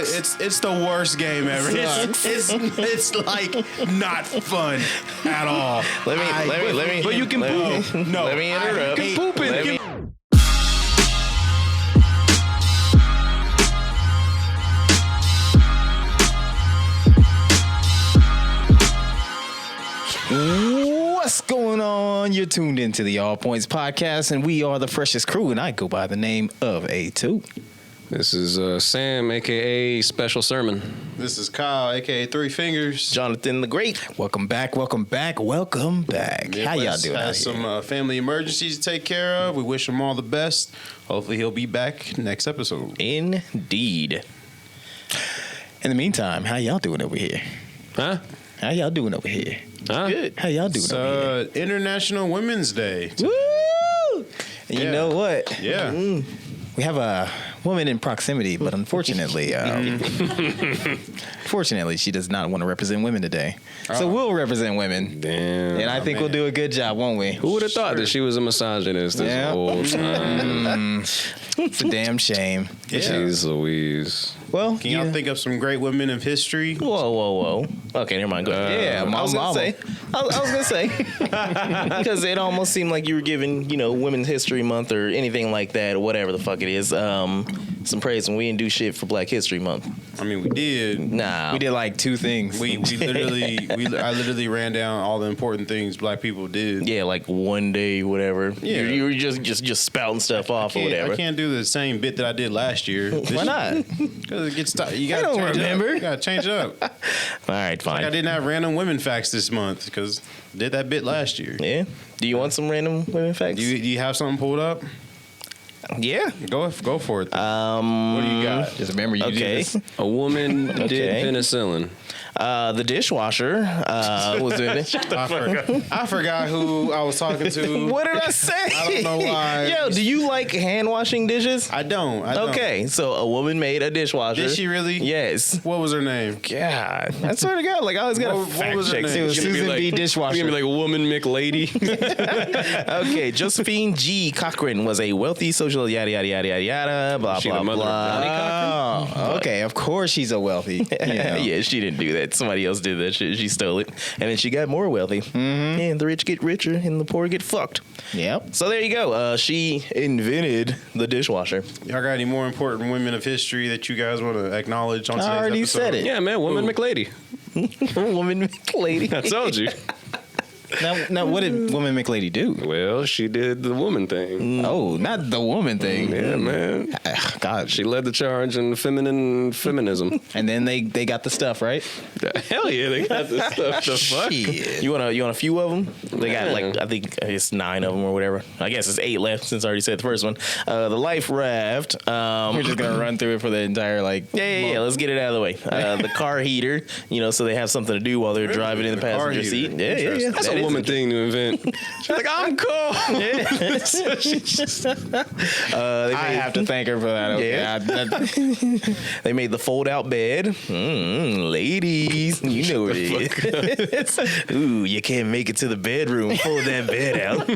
It's the worst game ever. It's like not fun at all. Let me. But you can poop. No, let me interrupt. You can poop it. What's going on? You're tuned into the All Points Podcast, and we are the freshest crew, and I go by the name of A2. This is Sam, a.k.a. Special Sermon. This is Kyle, a.k.a. Three Fingers. Jonathan the Great. Welcome back. How y'all doing out here? Some family emergencies to take care of. We wish him all the best. Hopefully he'll be back next episode. Indeed. In the meantime, how y'all doing over here? Huh? How y'all doing over here? Huh? Good. How y'all doing over here? International Women's Day. Woo! And you know what? Yeah. We have a woman in proximity, but unfortunately, fortunately, she does not want to represent women today. So we'll represent women. Damn. And I think we'll do a good job, won't we? Who would have thought that she was a misogynist this whole time? It's a damn shame. Yeah. Jeez Louise. Well, Can y'all think of some great women of history? Whoa. Okay, never mind. Go ahead. Yeah, I was gonna say. Because it almost seemed like you were giving, Women's History Month or anything like that, or whatever the fuck it is, some praise when we didn't do shit for Black History Month. I mean, we did. Nah. We did like two things. I literally ran down all the important things Black people did. Yeah, like one day, whatever. Yeah. You were just spouting stuff off or whatever. I can't do the same bit that I did last year. Why not? Because it gets you gotta don't change remember. It up. You gotta change it up. All right, fine. Like I didn't have random women facts this month because I did that bit last year. Yeah. Do you want some random women facts? Do you have something pulled up? Yeah. Go for it. What do you got? Just remember you did this. A woman did penicillin. The dishwasher was doing it. I forgot who I was talking to. What did I say? I don't know why. Yo, do you like hand washing dishes? I don't. Okay, so a woman made a dishwasher. Did she really? Yes. What was her name? God, I swear to God, like I always got to fact was her check. name? It was Susan B. Dishwasher. You're gonna be like Woman McLady. Okay, Josephine G. Cochran was a wealthy social yada yada yada yada yada blah She blah the mother of Johnny blah. Oh, okay, of course she's a wealthy. Yeah, she didn't do that. Somebody else did that shit. She stole it, and then she got more wealthy. Mm-hmm. And the rich get richer, and the poor get fucked. Yep. So there you go. She invented the dishwasher. Y'all got any more important women of history that you guys want to acknowledge on today's episode? I already said it. Yeah, man, Woman McLady. Woman McLady. I told you. Now, what did Woman McLady do? Well, she did the woman thing. Oh, not the woman thing. Yeah, man. God, She led the charge in feminism. and then they got the stuff, right? Hell yeah, they got the stuff. The fuck? Shit. You want a few of them? They got like I think it's 9 of them or whatever. I guess it's 8 left since I already said the first one. The life raft. We're just gonna run through it for the entire Yeah. Let's get it out of the way. The car heater. So they have something to do while they're driving in the passenger seat. Yeah. That's a woman thing to invent. She's like, I'm cool. Yeah. I have to thank her for that. Okay. Yeah. They made the fold-out bed. Ladies, you know what it is. Ooh, you can't make it to the bedroom. Pull that bed out.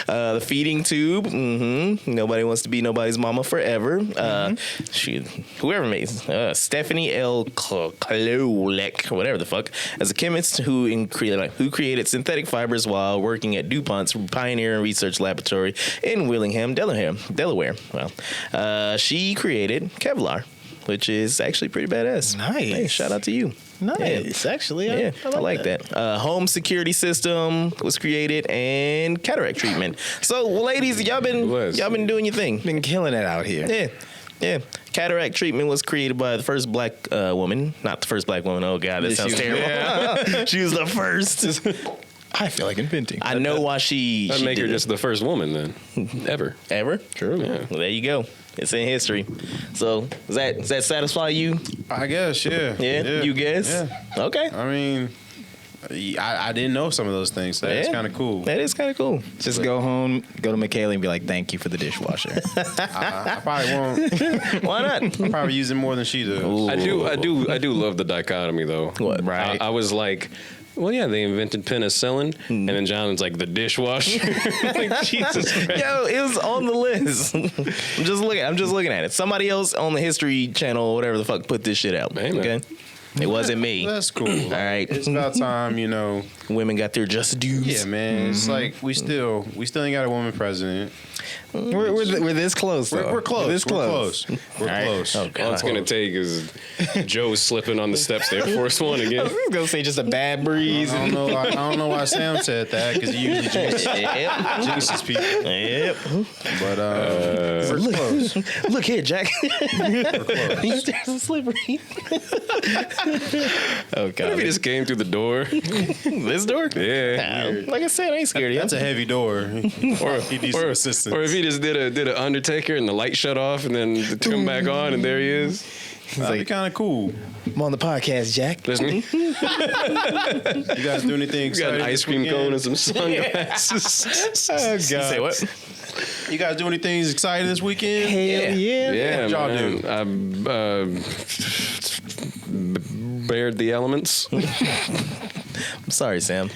The feeding tube. Nobody wants to be nobody's mama forever. Whoever made Stephanie L. Klolek, whatever the fuck, as a chemist who created synthetic fibers while working at DuPont's Pioneer Research Laboratory in Willingham, Delaware. Well, she created Kevlar, which is actually pretty badass. Nice. Hey, shout out to you. Nice, actually. I like that. Home security system was created and cataract treatment. So, ladies, y'all been doing your thing. Been killing it out here. Yeah. Cataract treatment was created by the first black woman. Not the first black woman. Oh, God, that sounds terrible. Yeah. She was the first. I feel like inventing. I know why she make her did just the first woman then. Ever. True. Yeah. Well, there you go. It's in history. So does that satisfy you? I guess, yeah. Yeah? You guess? Yeah. Okay. I mean, I didn't know some of those things, so that's kind of cool. That is kind of cool. Just go home, go to Michaela and be like, thank you for the dishwasher. I probably won't. Why not? I'll probably use it more than she does. I do love the dichotomy though. What? Right. I was like, well, yeah, they invented penicillin, and then Jonathan's like, the dishwasher. Like, Jesus Christ. Yo, it was on the list. I'm just looking at it. Somebody else on the History Channel or whatever the fuck put this shit out. Hey, man. Okay, it wasn't me. That's cool. All right, It's about time, you know. women got their just dues. Yeah, man. It's like we still ain't got a woman president. We're this close, though. We're close. We're this close. We're close. Oh, All God. it's gonna take is Joe slipping on the steps there, Force One I again. was gonna say just a bad breeze. I don't know why Sam said that because he usually Yep. jinxes people. Yep. But we're close. Look here, Jack. We're close. There's a slippery. Oh What God. if he just came through the door? This door? Yeah. Like I said, I ain't scared of you. That's a heavy door. He needs some assistance. Or if he just did an Undertaker and the light shut off and then come back on and there he is. That'd be kind of cool. I'm on the podcast, Jack. That's me. You guys do anything We got exciting? an ice this cream weekend? cone and some sunglasses. Oh God. You say what? You guys do anything exciting this weekend? Hell yeah. Yeah, What y'all man. do? I bared the elements. I'm sorry, Sam.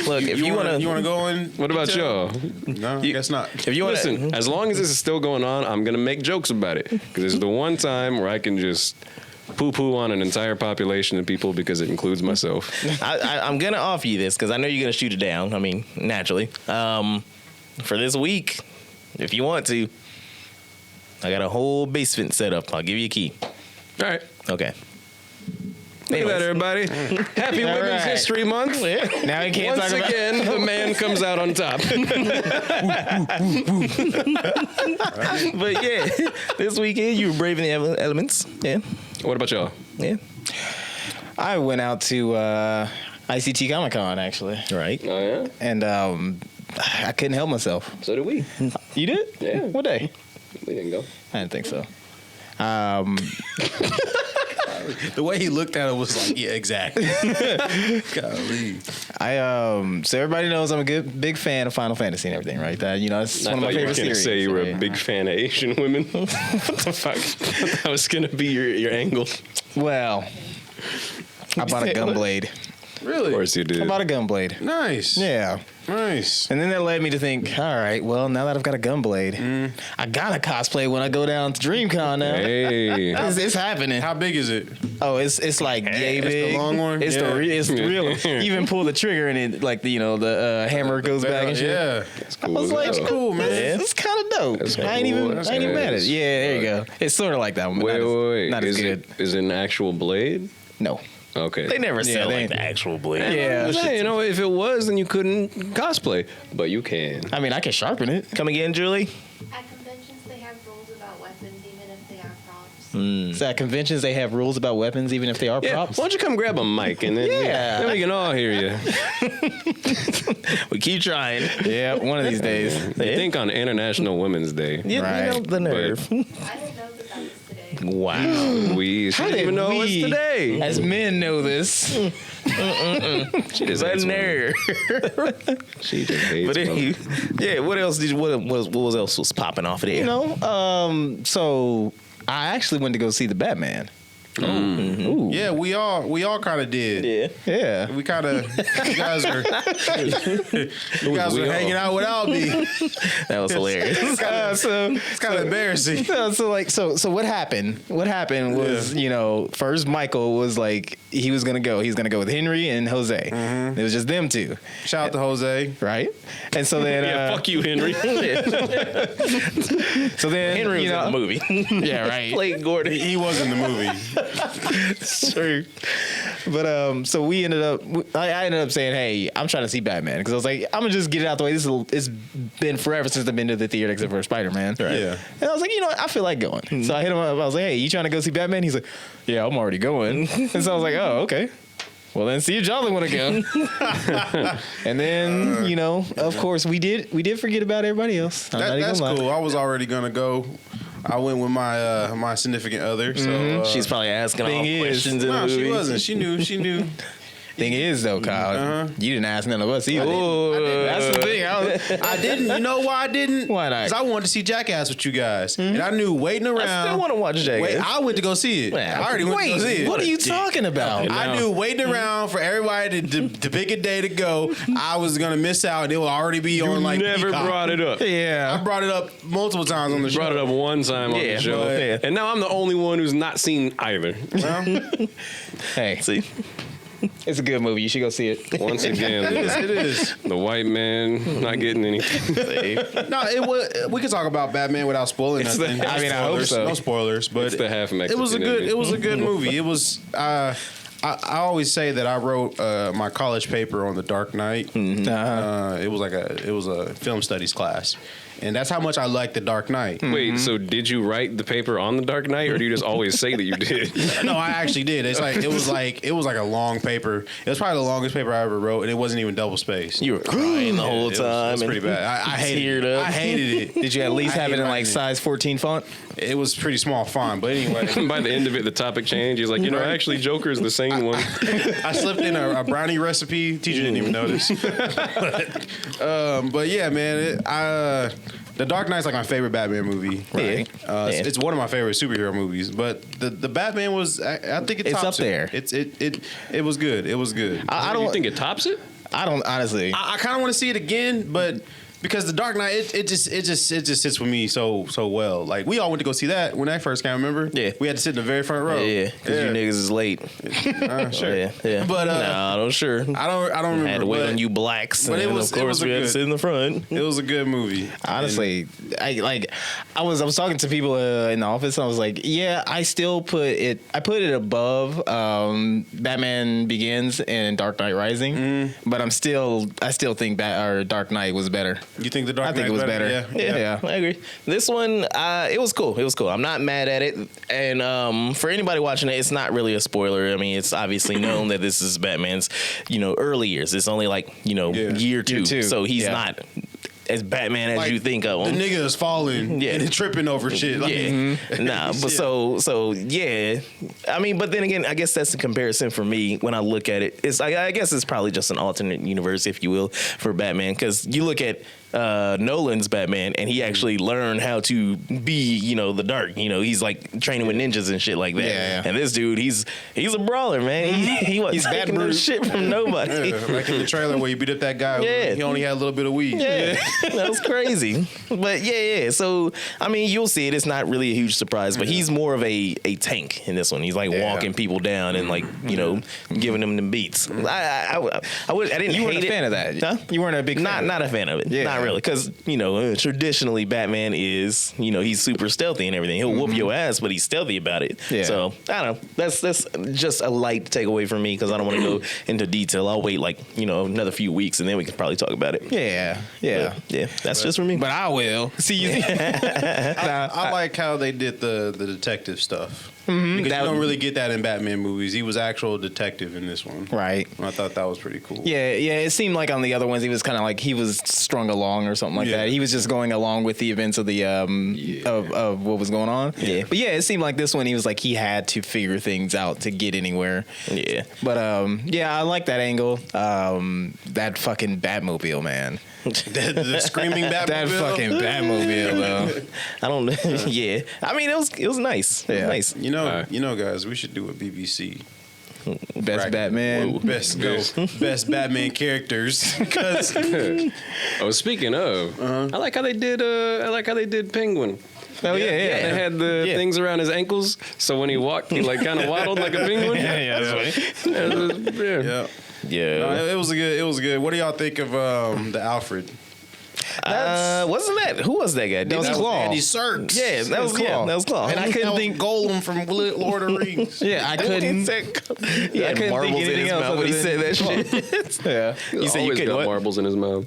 Look, if you wanna go in. What about y'all? No, I guess not. if you wanna Listen, as long as this is still going on, I'm gonna make jokes about it because it's the one time where I can just poo-poo on an entire population of people because it includes myself. I'm gonna offer you this because I know you're gonna shoot it down. I mean, naturally. For this week, if you want to, I got a whole basement set up. I'll give you a key. All right. Okay. Look at that, everybody. Happy All Women's right. History Month. Now he can't Once talk about. again, the man comes out on top. But yeah, this weekend you were braving the elements. Yeah, What about y'all? yeah. I went out to ICT Comic Con actually, Right. Oh, yeah? and I couldn't help myself. So did we. You did? Yeah. What day? We didn't go. I didn't think so. The way he looked at it was like, yeah, exactly. Golly. So everybody knows I'm a big fan of Final Fantasy and everything, right? That it's I one of my thought you were favorite going to series. say you were a right? big fan of Asian women. What the fuck? That was going to be your angle. Well, I bought a gun blade. Of Really? course you did. I bought a gun blade. Nice. Yeah. Nice. And then that led me to think, all right, well, now that I've got a gun blade, I got to cosplay when I go down to DreamCon now. Hey. It's happening. How big is it? Oh, it's like yay It's the big. long one? It's Yeah. it's real. You even pull the trigger and it like the hammer goes back and shit. Yeah. I was like, That's cool, man. It's kind of dope. That's I ain't cool. even That's I ain't even mad at it. nice. Yeah, there you go. It's sort of like that one, but Wait. not as Is good. it an actual blade? No. Okay. They never Yeah, sell they- like the actual blade. Yeah. Hey, you know, if it was, then you couldn't cosplay, but you can. I mean, I can sharpen it. Come again, Julie? At conventions, they have rules about weapons, even if they are props. So at conventions, they have rules about weapons, even if they are Yeah, props. why don't you come grab a mic and then, Yeah. then we can all hear you. We keep trying. Yeah, one of these days. You think on International Women's Day. Yeah, Right. you know, the nerve. I didn't know that was today. Wow. She How didn't did even know we, it's today. as men, know this? She just The hates women. nerve. She just hates But women. anyway, yeah. What else did you? What else was popping off of there? You know, so I actually went to go see the Batman. Ooh. Yeah, we all kind of did. Yeah. Yeah. We kind of, you guys are hanging out without me. That was hilarious. It's kind of embarrassing. So what happened? What happened was, first Michael was like, he was gonna go. He's gonna go with Henry and Jose. It was just them two, Shout out to Jose. right? And so then, Yeah, fuck you, Henry. so then, Henry was in the movie. yeah, right. Played Gordon. He was in the movie. True. But so I ended up saying, hey, I'm trying to see Batman because I was like, I'm gonna just get it out the way. It's been forever since I've been to the theater except for Spider-Man. Right. Yeah. And I was like, you know what? I feel like going. So I hit him up. I was like, hey, you trying to go see Batman? He's like, yeah, I'm already going. And so I was like, oh, okay. Well, then see if Jolly want to go. And then, of course, we did forget about everybody else. I'm not even That's gonna lie. cool. I was already gonna go. I went with my my significant other. So She's probably asking all Thing is- questions in the no, movie. she wasn't. She knew. Thing is, though, Kyle, you didn't ask none of us either. That's the thing. I didn't. You know why I didn't? Why not? Because I wanted to see Jackass with you guys, and I knew waiting around. I still want to watch Jackass. Wait, I went to go see it. Man, I already went to go see it. What are you talking about? I knew waiting around for everybody to pick a day to go, I was gonna miss out, and it will already be on like Never Peacock. brought it up. Yeah. I brought it up multiple times on the show. Brought it up one time on Yeah, the show, but- and now I'm the only one who's not seen either. Well, Hey, See, it's a good movie. You should go see it. Once again, it is. the white man not getting anything. No, it was. We could talk about Batman without spoiling It's nothing. the- No I mean, I hope spoilers, so. No spoilers, but It's the half Mexican. it was a in good. me. It was a good movie. It was. I always say that I wrote my college paper on The Dark Knight. It was a film studies class, and that's how much I like The Dark Knight. Wait, so did you write the paper on the Dark Knight, or do you just always say that you did? No, I actually did. It was like a long paper. It was probably the longest paper I ever wrote, and it wasn't even double spaced. you were crying the whole It time. was pretty bad. I hated teared it. up. I hated it. Did you at least I have it hate in like writing it. size 14 font? It was pretty small font, but anyway. By the end of it, the topic changed. He's like, actually, Joker is the same one. I slipped in a brownie recipe. Teacher didn't even notice. But yeah, man, The Dark Knight's like my favorite Batman movie. Right. It's one of my favorite superhero movies. But the Batman was, I think It's tops up there. It was good. It was good. I You don't think it tops it? I don't honestly. I kind of want to see it again, but because The Dark Knight, it just sits with me so well. Like we all went to go see that when that first came. Remember? Yeah. We had to sit in the very front row. Yeah, because you niggas is late. Sure. Yeah. But nah, I don't sure. I don't remember. Had to wait but on you blacks, but and it was- of it course was a we had to good- sit in the front. It was a good movie. Honestly, I was talking to people in the office. And I was like, yeah, I put it above Batman Begins and Dark Knight Rising, but I still think Dark Knight was better. You think The Dark I Knight think it was better. Yeah. I agree. This one, it was cool. It was cool. I'm not mad at it. And for anybody watching it, it's not really a spoiler. I mean, it's obviously known that this is Batman's, early years. It's only like, year two. So he's not as Batman as Like, you think of him. The nigga is falling and tripping over shit. Like, Nah, but so yeah. I mean, but then again, I guess that's the comparison for me when I look at it. It's I guess it's probably just an alternate universe, if you will, for Batman, because you look at Nolan's Batman, and he actually learned how to be, the dark. He's like training with ninjas and shit like that. Yeah. And this dude, he's a brawler, man. He wasn't taking no shit from nobody. Yeah, like in the trailer where you beat up that guy. Yeah. He only had a little bit of weed. Yeah, that was crazy. But yeah. So I mean, you'll see it. It's not really a huge surprise, but he's more of a tank in this one. He's like walking people down and like giving them beats. I didn't. You weren't hate a fan of that. Huh? You weren't a big fan. Not a fan of it. Yeah. Not really, because traditionally Batman is he's super stealthy and everything. He'll whoop your ass, but he's stealthy about it. Yeah. So I don't know. That's just a light takeaway from me because I don't want to go into detail. I'll wait like another few weeks and then we can probably talk about it. Yeah. Yeah, that's just for me. But I will. See you. I like how they did the detective stuff. Because you don't really get that in Batman movies. He was actual detective in this one. Right. And I thought that was pretty cool. Yeah. It seemed like on the other ones he was kind of like he was strung along or something like Yeah. that. He was just going along with the events of the of what was going on. Yeah. But yeah, it seemed like this one he was like he had to figure things out to get anywhere. Yeah. But I like that angle. That fucking Batmobile, man. the screaming Batmobile. That fucking Batmobile, though. I don't know. Yeah. I mean, it was nice. It was Yeah. nice. You know, guys, we should do a BBC. Best Right. Batman. Best Batman characters. Because Speaking of, I like how they did Penguin. Oh yeah. They had the things around his ankles, so when he walked, he like kind of waddled like a penguin. That's funny. yeah. Yeah. No, it was good. What do y'all think of the Alfred? Wasn't that who was that guy? That was Claw. Andy Serkis. Yeah, that was Claw. That was Claw. And I couldn't think Gollum from Lord of the Rings. Yeah, I couldn't. He had couldn't marbles think in anything his else mouth when he other said than that shit. Yeah. You said you Always couldn't got what? marbles in his mouth.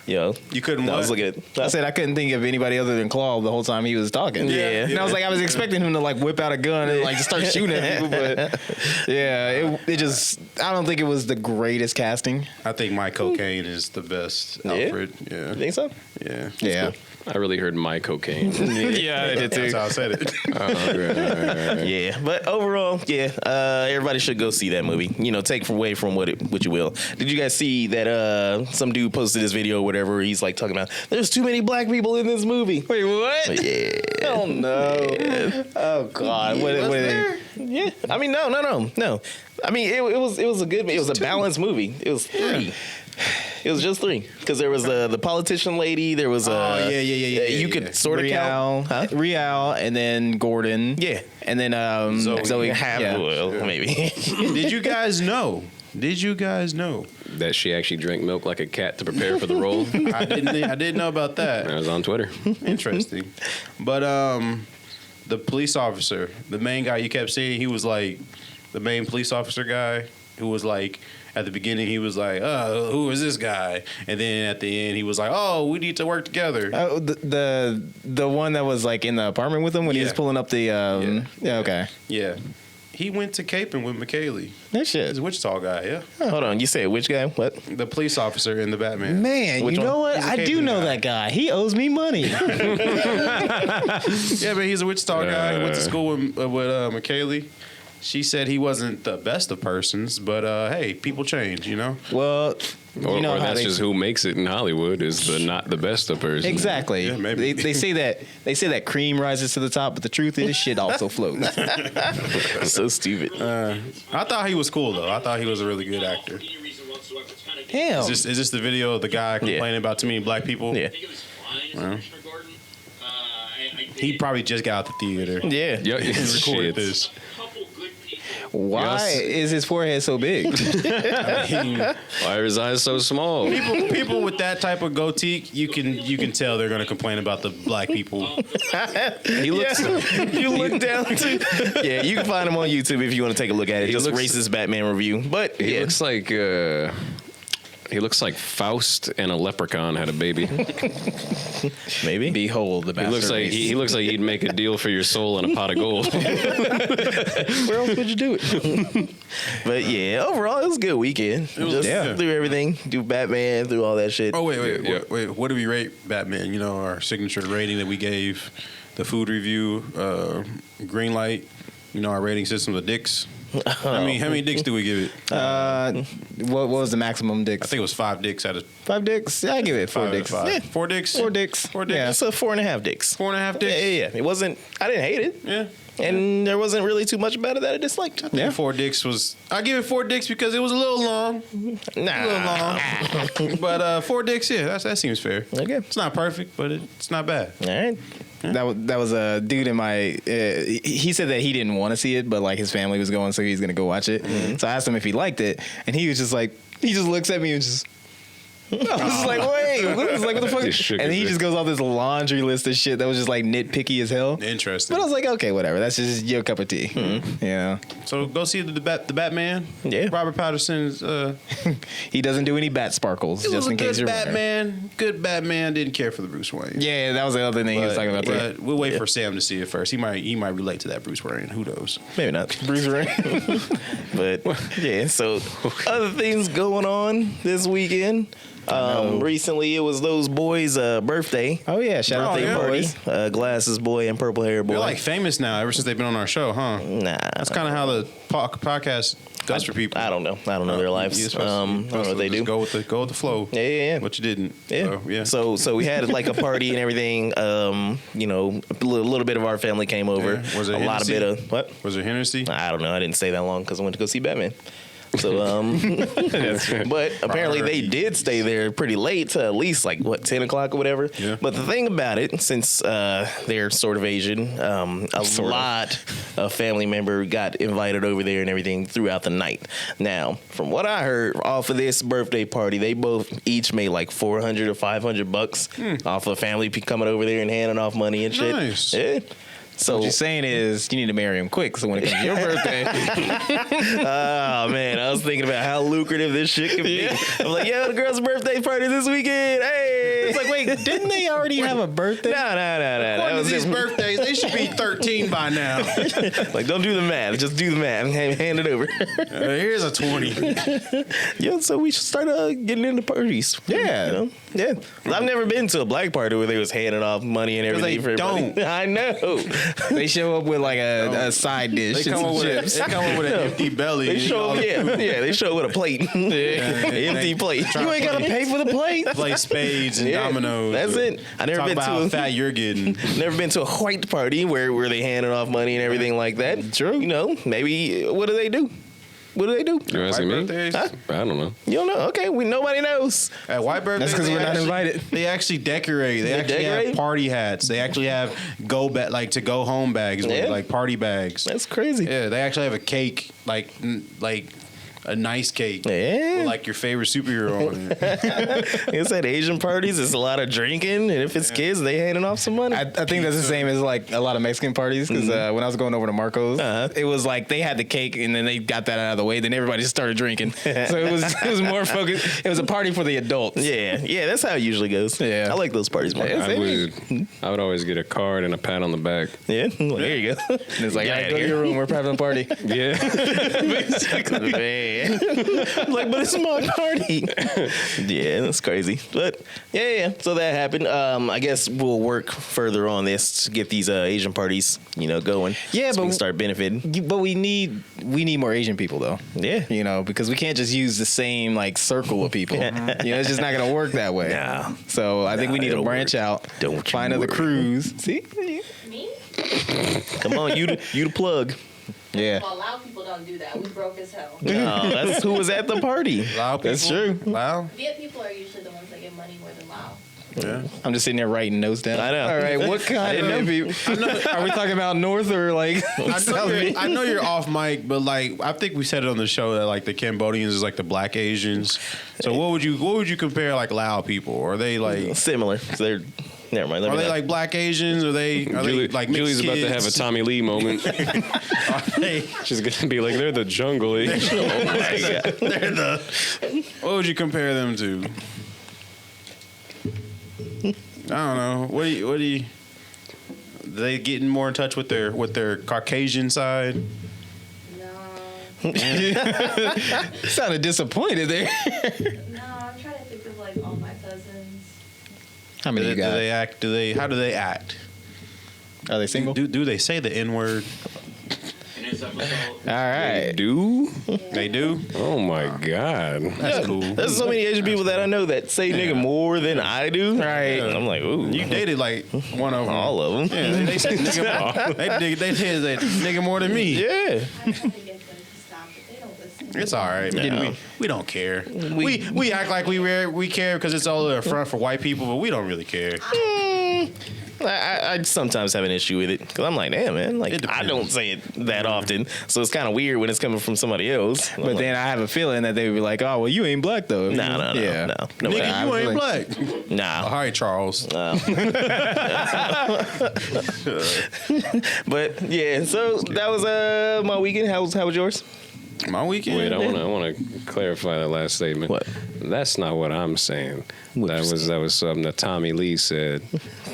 Yo, You couldn't I was what? looking at. I said I couldn't think of anybody other than Claw the whole time he was talking. Yeah. And I was like, I was expecting him to like whip out a gun and like start shooting at people, but yeah, it just I don't think it was the greatest casting. I think Mike Cocaine is the best Yeah? Alfred. You Yeah. think so? Yeah. Yeah. I really heard my cocaine. Yeah, I did That's too. how I said it. Right. Yeah, but overall, yeah, everybody should go see that movie. You know, take away from what you will. Did you guys see that some dude posted this video or whatever? Where he's like talking about there's too many black people in this movie. Wait, what? Yeah. Oh no! Oh god! What Yeah. I mean, no. I mean, it was a good. It was a balanced movie. It was three. It was just three because there was the politician lady. There was yeah. You could sort of Rial, count, huh? Rial, and then Gordon. Yeah. and then Zoe. Well, maybe. Did you guys know? That she actually drank milk like a cat to prepare for the role. I didn't know about that. I was on Twitter. Interesting. But the police officer, the main guy you kept seeing, he was like the main police officer guy who was like at the beginning he was like, who is this guy? And then at the end he was like, oh, we need to work together. Oh, the one that was like in the apartment with him when he was Yeah. pulling up the yeah, okay. Yeah. He went to Capon with McKaylee. That shit. He's a Wichita guy, yeah. Hold on, you said which guy? What? The police officer in the Batman. Man, Which you know one? what? He's a I do Capon know guy. that guy. He owes me money. Yeah, but he's a Wichita guy. He went to school with McKaylee. She said he wasn't the best of persons, but hey, people change, you know? Well, Or, you know or how that's they just who makes it in Hollywood is the not the best of person. exactly. Yeah, maybe. They say that cream rises to the top, but the truth is shit also floats. So stupid. I thought he was cool though. I thought he was a really good actor. Damn. Is this the video of the guy complaining about too many black people? Yeah. Well, he probably just got out the theater. Yeah. Yeah, And recorded shit. this. Why Yes. is his forehead so big? Why are his eyes so small? People with that type of goatee, you can tell they're gonna complain about the black people. He looks. You look down to. Yeah, you can find him on YouTube if you want to take a look at it. He Just looks- racist Batman review. But He yeah. looks like. He looks like Faust and a leprechaun had a baby. Maybe. Behold the He bastard. looks like he looks like he'd make a deal for your soul in a pot of gold. Where else would you do it? But yeah, overall, it was a good weekend. was- Just yeah. through everything, through Batman, through all that shit. Oh wait, Yeah. wait. What do we rate Batman? You know, our signature rating that we gave, the food review, green light. You know, our rating system of dicks. How many dicks do we give it? what was the maximum dicks? I think it was 5 dicks out of 5 dicks. I give it 4 5. dicks. 5. Yeah. 4 dicks. 4 dicks. 4 dicks. Yeah. It's a 4.5 dicks. 4.5 dicks. Yeah. It wasn't. I didn't hate it, Yeah. and there wasn't really too much about it that I disliked. Yeah. 4 dicks was. I give it 4 dicks because it was a little long. Nah. But 4 dicks, yeah, that seems fair. Okay. It's not perfect, but it's not bad. All right. That was a dude in my. He said that he didn't want to see it, but like his family was going, so he's gonna go watch it. So I asked him if he liked it, and he was just like, he just looks at me and just. I was just like, wait, what the fuck? He shook And his he head. just goes off this laundry list of shit that was just like nitpicky as hell. Interesting. But I was like, okay, whatever. That's just your cup of tea. Yeah. So go see the Batman. Yeah. Robert Pattinson's. He doesn't do any bat sparkles, It was just a in case good you're wondering. Batman. Good Batman. Didn't care for the Bruce Wayne. Yeah, that was the other thing he was talking about there. But we'll wait for Sam to see it first. He might relate to that Bruce Wayne. Who knows? Maybe not. Bruce Wayne. But yeah, so other things going on this weekend. Recently, it was those boys' birthday. Oh yeah, shout out to Birthday the party. boys. Glasses boy and purple hair boy. They're like famous now ever since they've been on our show, huh? Nah, That's kind of how the podcast does for people. I don't know. I don't know their lives. You're I supposed don't know what they just do. Go with the flow. Yeah. But you didn't. Yeah. So, yeah. So we had like a party and everything. You know, a little bit of our family came over. Yeah. Was it a lot of Hennessy? bit of what? Was there Hennessy? I don't know. I didn't stay that long because I went to go see Batman. So, but apparently they did stay there pretty late to at least like what 10 o'clock or whatever. Yeah. But the thing about it, since they're sort of Asian, a lot of family member got invited over there and everything throughout the night. Now, from what I heard, off of this birthday party, they both each made like $400 or $500 off of family coming over there and handing off money and shit. Nice. Yeah. So What you're saying is you need to marry him quick, so when it comes to your birthday, oh man, I was thinking about how lucrative this shit could be. I'm like, yo, the girl's birthday party this weekend. Hey, it's like, wait, Didn't they already have a birthday? No. That was These it. birthdays, they should be 13 by now. Like, don't do the math. Just do the math. Hand it over. Here's a 20. Yeah, so we should start getting into parties. Yeah. You know? Yeah. I've never been to a black party where they was handing off money and everything they for everybody. don't. I know. They show up with like a side dish. They and come some up with chips. they come up with an empty belly. They and show up, they show up with a plate. Empty plate. You ain't gotta pay for the plate. play spades and dominoes. That's it. I never Talk been about to how a fat you're getting. never been to a white party where they handing off money and everything like that. True. You know, maybe what do they do? What do they do? You're asking me? birthdays? Huh? I don't know. You don't know? Okay, nobody knows. At white birthdays, That's because we're not actually- invited. They actually decorate. They actually decorate? have party hats. They actually have to go home bags, Yeah. like party bags. That's crazy. Yeah, they actually have a cake, like a nice cake, Yeah. with like your favorite superhero on it. It's at Asian parties. It's a lot of drinking, and if it's kids, they handing off some money. I think that's the same as like a lot of Mexican parties because when I was going over to Marco's, it was like they had the cake and then they got that out of the way. Then everybody just started drinking. So it was more focused. It was a party for the adults. Yeah, that's how it usually goes. Yeah. I like those parties more. Yeah. I would always get a card and a pat on the back. Yeah, well, there you go. And it's like, all right, go to your room. We're having a party. Yeah. Man. Like, but it's my party. Yeah, that's crazy. But yeah. So that happened. I guess we'll work further on this to get these Asian parties, going. Yeah, so but we can start benefiting. But we need more Asian people though. Yeah. Because we can't just use the same like circle of people. It's just not gonna work that way. No. So I think we need to it'll branch work. out. Don't you find other worry. crews. See? Me? Come on, you the plug. Yeah. Well, loud people don't do that. We broke as hell. No, that's who was at the party. Loud people. That's true. Loud. Viet people are usually the ones that get money more than loud. Yeah. I'm just sitting there writing notes down. I know. All right, what kind of people? Are we talking about North or like? I know you're off mic, but like I think we said it on the show that like the Cambodians is like the black Asians. So what would you compare like loud people? Are they like Similar. They're never mind. Let are me they not- like black Asians? Are they like mixed Julie's about to have a kids? Tommy Lee moment. Are they- She's gonna be like, they're the jungle. They're the. What would you compare them to? I don't know. What do you? They getting more in touch with their Caucasian side. No. Sounded disappointed there. No, I'm trying to think of like all my cousins. How many Do you got? they act? How do they act? Are they single? Do they say the N word? All right. Do? They do. Oh my God. That's cool. There's so many Asian people that I know that say nigga more than I do. Right. And I'm like, ooh. You dated like one of them. all of them. Yeah, they say nigga. They say nigga more than me. Yeah. I try to get them to stop, but they don't listen. It's all right. Man. No. We don't care. We act like we care because it's all a front for white people, but we don't really care. I sometimes have an issue with it because I'm like, damn, man, like It depends. I don't say it that often, so it's kind of weird when it's coming from somebody else. I'm But like, then I have a feeling that they would be like, "Oh, well, you ain't black though." no, Yeah. no, Nigga, I you was ain't like- black. All nah. right, Charles. But yeah, so that was my weekend. How was yours? My weekend. Wait, I want to clarify that last statement. What? That's not what I'm saying. What That you was something that Tommy Lee said.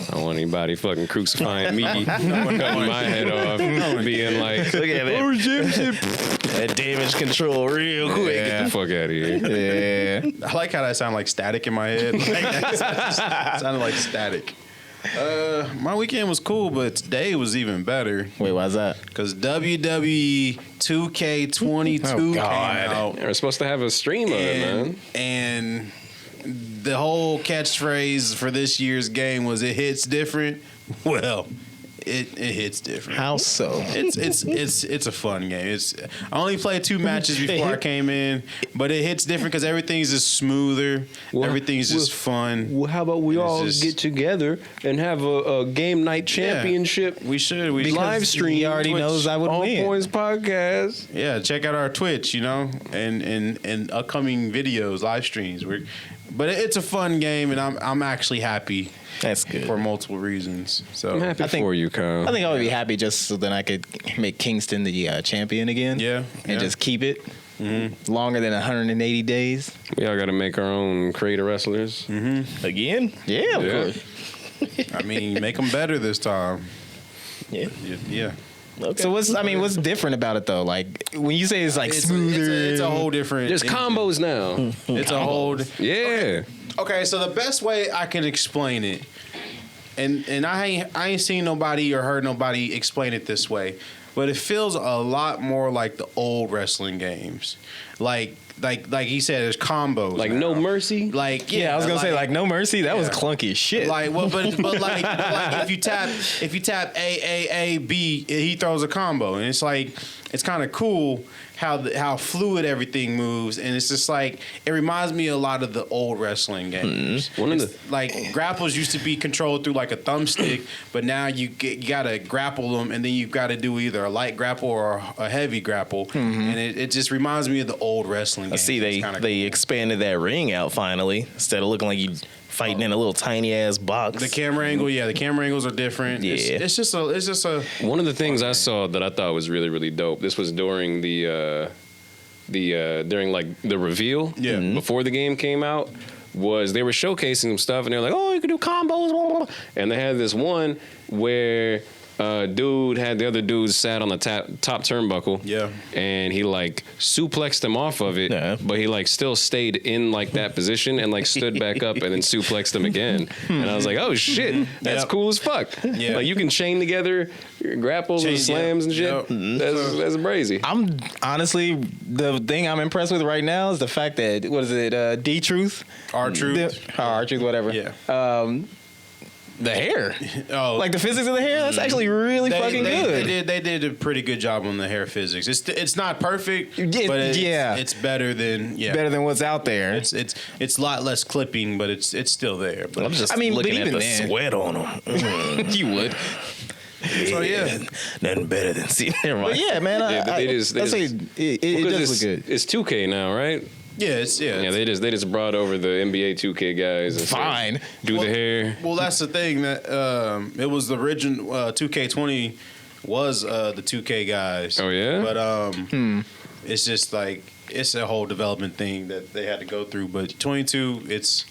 I don't want anybody fucking crucifying me, cutting my head off, being like, Look at that. That damage control real quick. get the fuck out of here. Yeah. I like how that sounded like static in my head. Sounded like static. My weekend was cool, but today was even better Wait, why's that? because WWE 2K22 Oh, came God. out. We're supposed to have a stream of it, man. And the whole catchphrase for this year's game was "it hits different." Well, it hits different. How so? It's a fun game. I only played 2 matches before I came in, but it hits different because everything's just smoother. Well, Everything's just fun. Well, how about we It's all just- get together and have a game night championship? We should. We Because Live stream. he already Twitch. knows I would All win. Points Podcast. Yeah, check out our Twitch, and upcoming videos, live streams. But it's a fun game, and I'm actually happy That's good. for multiple reasons. So I'm happy I think- for you, Kyle. I think I would be happy just so then I could make Kingston the champion again. Yeah, And yeah. just keep it. longer than 180 days. We all got to make our own creator wrestlers. Again? Yeah, of Yeah. course. I mean, make them better this time. Yeah. Yeah. Okay. So what's different about it though? Like when you say it's like smoother, It's a whole different. There's combos now. It's a whole. Yeah. Okay, so the best way I can explain it, and I ain't seen nobody or heard nobody explain it this way, but it feels a lot more like the old wrestling games, like he said, there's combos, Like now. No Mercy. Like yeah, I was gonna say like No Mercy. That was clunky as shit. Like well, but like if you tap A B, he throws a combo, and it's like it's kind of cool how fluid everything moves, and it's just like it reminds me a lot of the old wrestling games. One of It's like grapples used to be controlled through like a thumbstick, but now you gotta grapple them, and then you got to do either a light grapple or a heavy grapple, and it just reminds me of the old wrestling I games. see It's kinda they cool. expanded that ring out finally instead of looking like you fighting in a little tiny ass box. The camera angle, the camera angles are different. Yeah. It's just a One of the things I saw that I thought was really, really dope. This was during during like the reveal. Yeah. Before the game came out, was they were showcasing some stuff, and they're like, "Oh, you can do combos," blah, blah, blah. And they had this one where dude had the other dude sat on the top turnbuckle. Yeah. And he like suplexed him off of it, Yeah. but he like still stayed in like that position and like stood back up and then suplexed him again. And I was like, oh shit, that's Yep. cool as fuck. Yeah. Like you can chain together grapples and slams and shit. Yep. That's crazy. I'm honestly the thing I'm impressed with right now is the fact that what is it, D Truth, R-Truth. R-Truth, whatever. Yeah. The hair, Oh, like the physics of the hair, that's actually really fucking good. They did a pretty good job on the hair physics. It's not perfect, Yeah, but yeah. it's better than Better than what's out there. It's a lot less clipping, but it's still there. But I'm just I mean, but looking at even the then- sweat on them. You would, so yeah. Nothing better than seeing. Never mind. but yeah, man. Yeah, but I they say it Because does look good. It's 2K now, right? Yeah, Yeah, they just brought over the NBA 2K guys. And said, Fine. do the hair. Well, that's the thing that it was the original 2K20 was the 2K guys. Oh, yeah? But it's just like it's a whole development thing that they had to go through. But 22, it's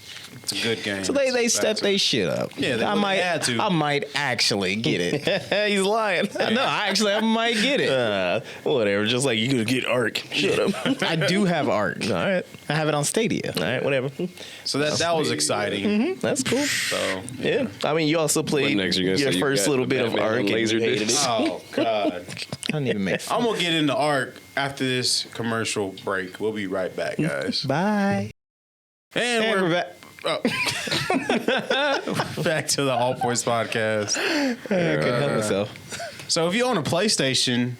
a good game. So they It's stepped back their to- shit up. Yeah, they I really might had to. I might actually get it. He's lying. No, I might get it. Whatever. Just like you could get Arc. Shut up. I do have art. All right. I have it on Stadia. All right. Whatever. So that was exciting. That's cool. So Yeah. I mean, you also played What next? You gonna your say you first got little the bit of Batman Arc and you laser hated disc? it. Oh God. I don't even make. I'm gonna get into ARC after this commercial break. We'll be right back, guys. Bye. And And we're we're back. back to the All Points podcast. I couldn't help myself. So if you own a PlayStation,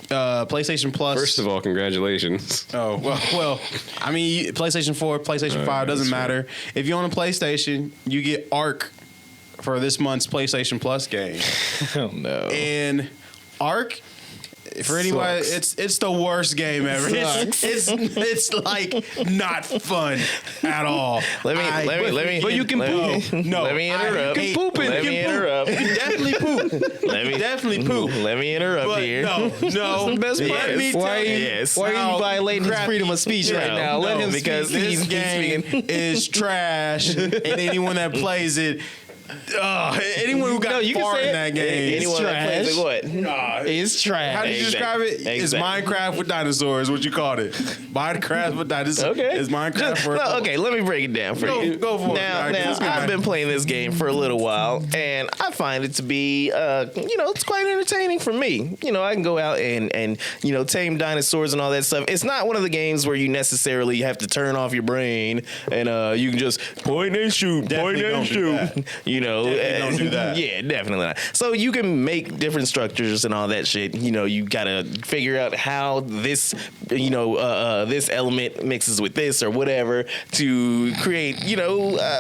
PlayStation Plus. First of all, congratulations. Oh well. I mean, PlayStation 4, PlayStation 5 doesn't that's matter. If you own a PlayStation, you get ARC for this month's PlayStation Plus game. Oh no. And ARC, for anybody, it's the worst game ever. It's like not fun at all. Let me. But you can poop. No, Let me interrupt. You can poop in Let it. me You can interrupt. poop. You can definitely poop. Let me Definitely poop. Let me interrupt But here. no. the best Let part. me Why tell are you, Yes. why are how you violating his crappy- freedom of speech right now? Let him because speak. This he's game speaking. is trash, and anyone that plays it, anyone who got you can far say in it. that game, Anyone that plays it, what? It's trash. how do you describe it? It's Exactly. Minecraft with dinosaurs. What you called it? Minecraft with dinosaurs. Okay. It's Minecraft for No, okay, let me break it down for you. Go for it. Now, All right, now this guy- I've been playing this game for a little while, and I find it to be, it's quite entertaining for me. I can go out and tame dinosaurs and all that stuff. It's not one of the games where you necessarily have to turn off your brain and you can just point and shoot, Definitely point and don't do shoot. that. Definitely don't do that. Yeah, definitely not. So you can make different structures and all that shit. You gotta figure out how this, this element mixes with this or whatever to create,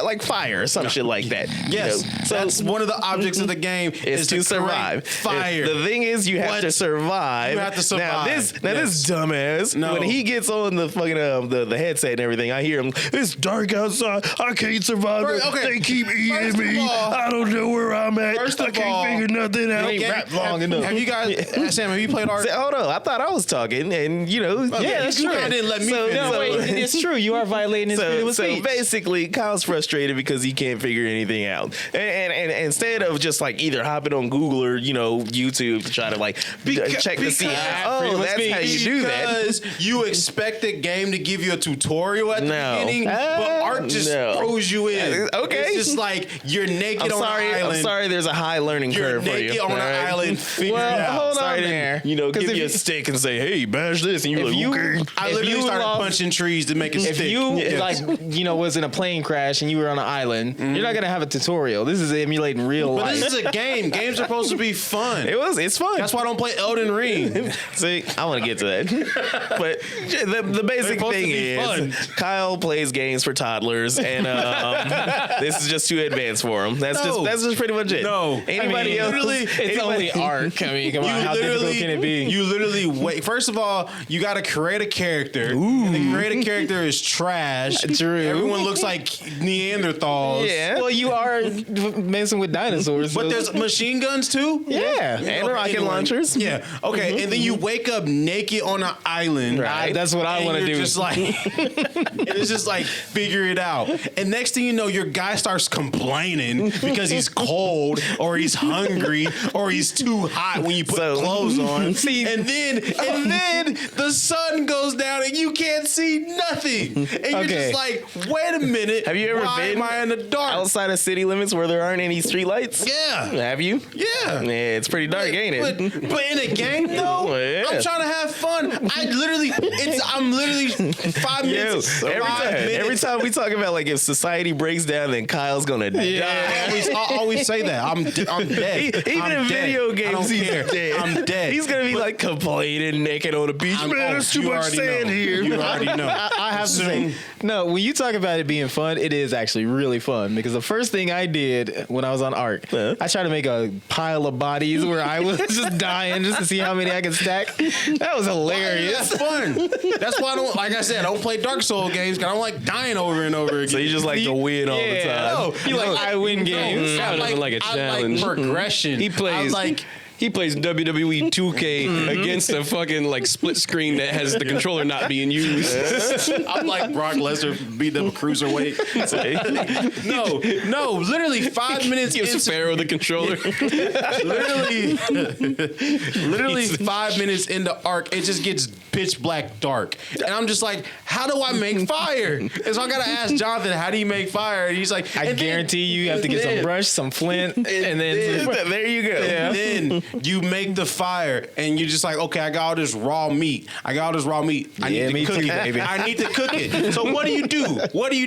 like fire or some shit like that. Yes, So that's one of the objects of the game is to create survive. Fire. The thing is, you have What? to survive. You have to survive. Now this dumbass, No. when he gets on the fucking the headset and everything, I hear him. It's dark outside. I can't survive. Right, okay. They keep eating First of me. all, I don't know where I'm at. First of I can't all, figure nothing out. ain't rap long enough. Have you guys, Sam? Have you played Ark? Hold on, I thought I was talking, and Yeah, that's you true. kinda Didn't let me finish. No, wait, it's true. You are violating his freedom of So speech. basically, Kyle's frustrated because he can't figure anything out, and instead of just like either hopping on Google or YouTube to try to like check to see, freedom of that's how you do that. Because you expect the game to give you a tutorial at the No. beginning, but Ark just No. throws you in. Okay. It's just like you're naked on an island. I'm sorry. There's a high learning You're curve for naked you. on all an right? island. Figure Well, it out. hold on Sorry to, there. give 'Cause you a if stick and say, "Hey, bash this," and you're like, "Okay." I if literally you started lost- punching trees to make it If stick. you Yeah. was in a plane crash and you were on an island, you're not gonna have a tutorial. This is emulating real But life. this is a game. Games are supposed to be fun. It's fun. That's why I don't play Elden Ring. See, I want to get to that, but the basic supposed to thing be is fun. Kyle plays games for toddlers, and this is just too advanced for him. That's just pretty much it. No. Anybody else? literally, It's only Ark. I mean, come on, how difficult can it be? You literally wait. First of all, you got to create a character. And the created character is trash. True. Everyone looks like Neanderthals. Yeah. Well, you are messing with dinosaurs. But so- there's machine guns too. yeah. And rocket launchers. Yeah. Okay. And then you wake up naked on an island. Right. That's what I And want to you're do. Just like, and it's just like figure it out. And next thing you know, your guy starts complaining because he's cold or he's hungry or he's too hot when you put clothes on. See- and then the sun goes down and you can't see nothing. And you're Okay. just like, wait a minute. Have you ever why been am I in the dark? outside of city limits where there aren't any streetlights? Yeah. Have you? Yeah. Yeah, it's pretty dark, ain't it? But in a game though, Well, yeah. I'm trying to have fun. I'm literally 5 minutes. Every time we talk about like if society breaks down, then Kyle's gonna die. I always say that. I'm dead. Even I'm in dead. video I games, don't he's care. dead. I'm dead. He's gonna be like complaining naked on the beach. Man, there's too you much already sand know. here. You already know. I have to say, no, when you talk about it being fun, it is actually really fun because the first thing I did when I was on Ark, I tried to make a pile of bodies where I was just dying just to see how many I could stack. That was hilarious. That's fun. That's why I don't, like I said, I don't play Dark Souls games because I don't like dying over and over again. So you just like to win all the time. No, You like I win games. Kyle doesn't like a challenge. I like progression. He plays. He plays WWE 2K against a fucking like split screen that has the controller not being used. I'm like Brock Lesnar beating up a cruiserweight. No, literally 5 minutes Gives into Pharaoh the controller. literally 5 minutes into Ark, it just gets pitch black dark, and I'm just like, how do I make fire? And so I gotta ask Jonathan, how do you make fire? And he's like, I guarantee you have to get some brush, some flint, and then There you go. And then you make the fire, and you're just like, okay, I got all this raw meat. I Yeah, need me to cook too, it, baby. I need to cook it. So what do you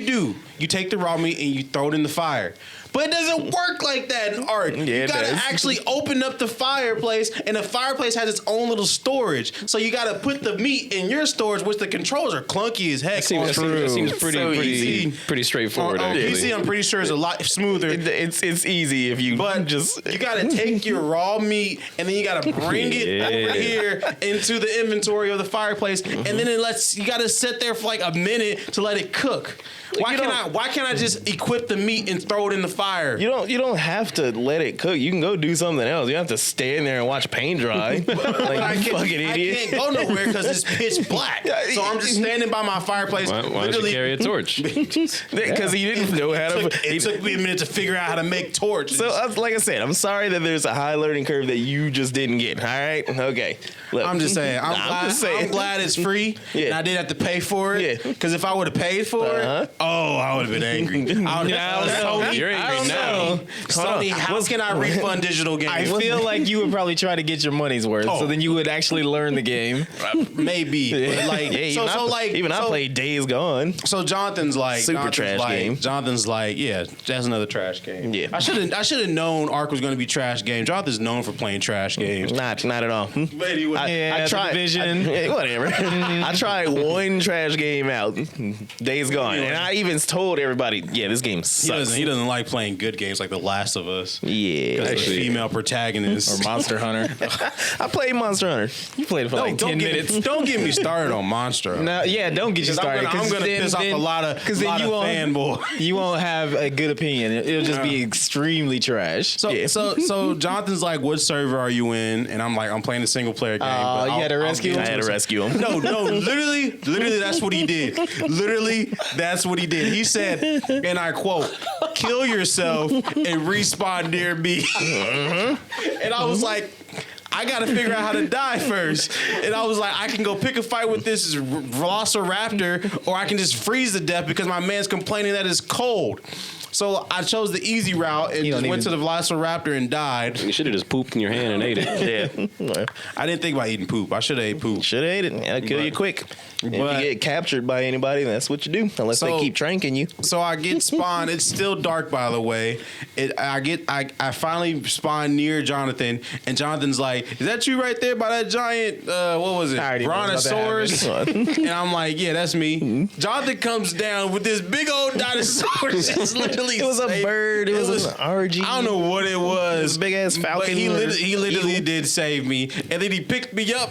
do? You take the raw meat and you throw it in the fire. But it doesn't work like that in Ark. Yeah, You it gotta does. actually open up the fireplace, and the fireplace has its own little storage. So you gotta put the meat in your storage, which the controls are clunky as heck. That seems pretty So easy. pretty straightforward. On Actually, PC, I'm pretty sure it's a lot smoother. It's easy if you But just you gotta take your raw meat and then you gotta bring it over here into the inventory of the fireplace, and then you gotta sit there for like a minute to let it cook. Why can't I just equip the meat and throw it in the fire? you don't have to let it cook. You can go do something else. You don't have to stand there and watch paint dry. Like you fucking idiot. I can't go nowhere because it's pitch black. So I'm just standing by my fireplace. why don't you carry a torch? Because he didn't know how to. It took me a minute to figure out how to make torches. So, like I said, I'm sorry that there's a high learning curve that you just didn't get. All right, okay. Look, I'm just saying. I'm I'm glad it's free. Yeah. And I didn't have to pay for it. Yeah. Because if I would have paid for it, I would have been angry. You're angry now. Sony, how can I refund digital games? I feel like you would probably try to get your money's worth, so then you would actually learn the game. Maybe. But like, even I played Days Gone. So Jonathan's like Super trash game. Jonathan's like, yeah, that's another trash game. Yeah. I should have known Ark was going to be trash game. Jonathan's known for playing trash games. Not at all. But anyway, I tried. Division. Whatever. I tried one trash game out. Days Gone, and I even told everybody, yeah, this game sucks. he doesn't like playing playing good games like The Last of Us. Yeah. Because Actually- the female protagonist. Or Monster Hunter. I played Monster Hunter. You played it for like 10 minutes. Don't get me started on Monster. No, yeah, don't get you started. I'm gonna piss off a lot of fanboys. You won't have a good opinion. It'll just be extremely trash. So Jonathan's like, what server are you in? And I'm like, I'm playing a single player game. but you had to rescue him? I had to rescue him. No, literally, that's what he did. Literally, that's what he did. He said, and I quote, "Kill yourself and respawn near me." And I was like, I gotta figure out how to die first. And I was like, I can go pick a fight with this velociraptor, or I can just freeze to death because my man's complaining that it's cold. So I chose the easy route and just went to the velociraptor and died. You should have just pooped in your hand and ate it. Yeah. I didn't think about eating poop. I should have ate poop. Should have ate it. It'll kill you quick. If you get captured by anybody, that's what you do. Unless they keep tranking you. So I get spawned. It's still dark, by the way. I finally spawn near Jonathan, and Jonathan's like, "Is that you right there by that giant? What was it? Brontosaurus?" And I'm like, "Yeah, that's me." Jonathan comes down with this big old dinosaur. Just literally, It was a bird. It was an RG. I don't know what it was. Big ass falcon. But he literally did save me, and then he picked me up.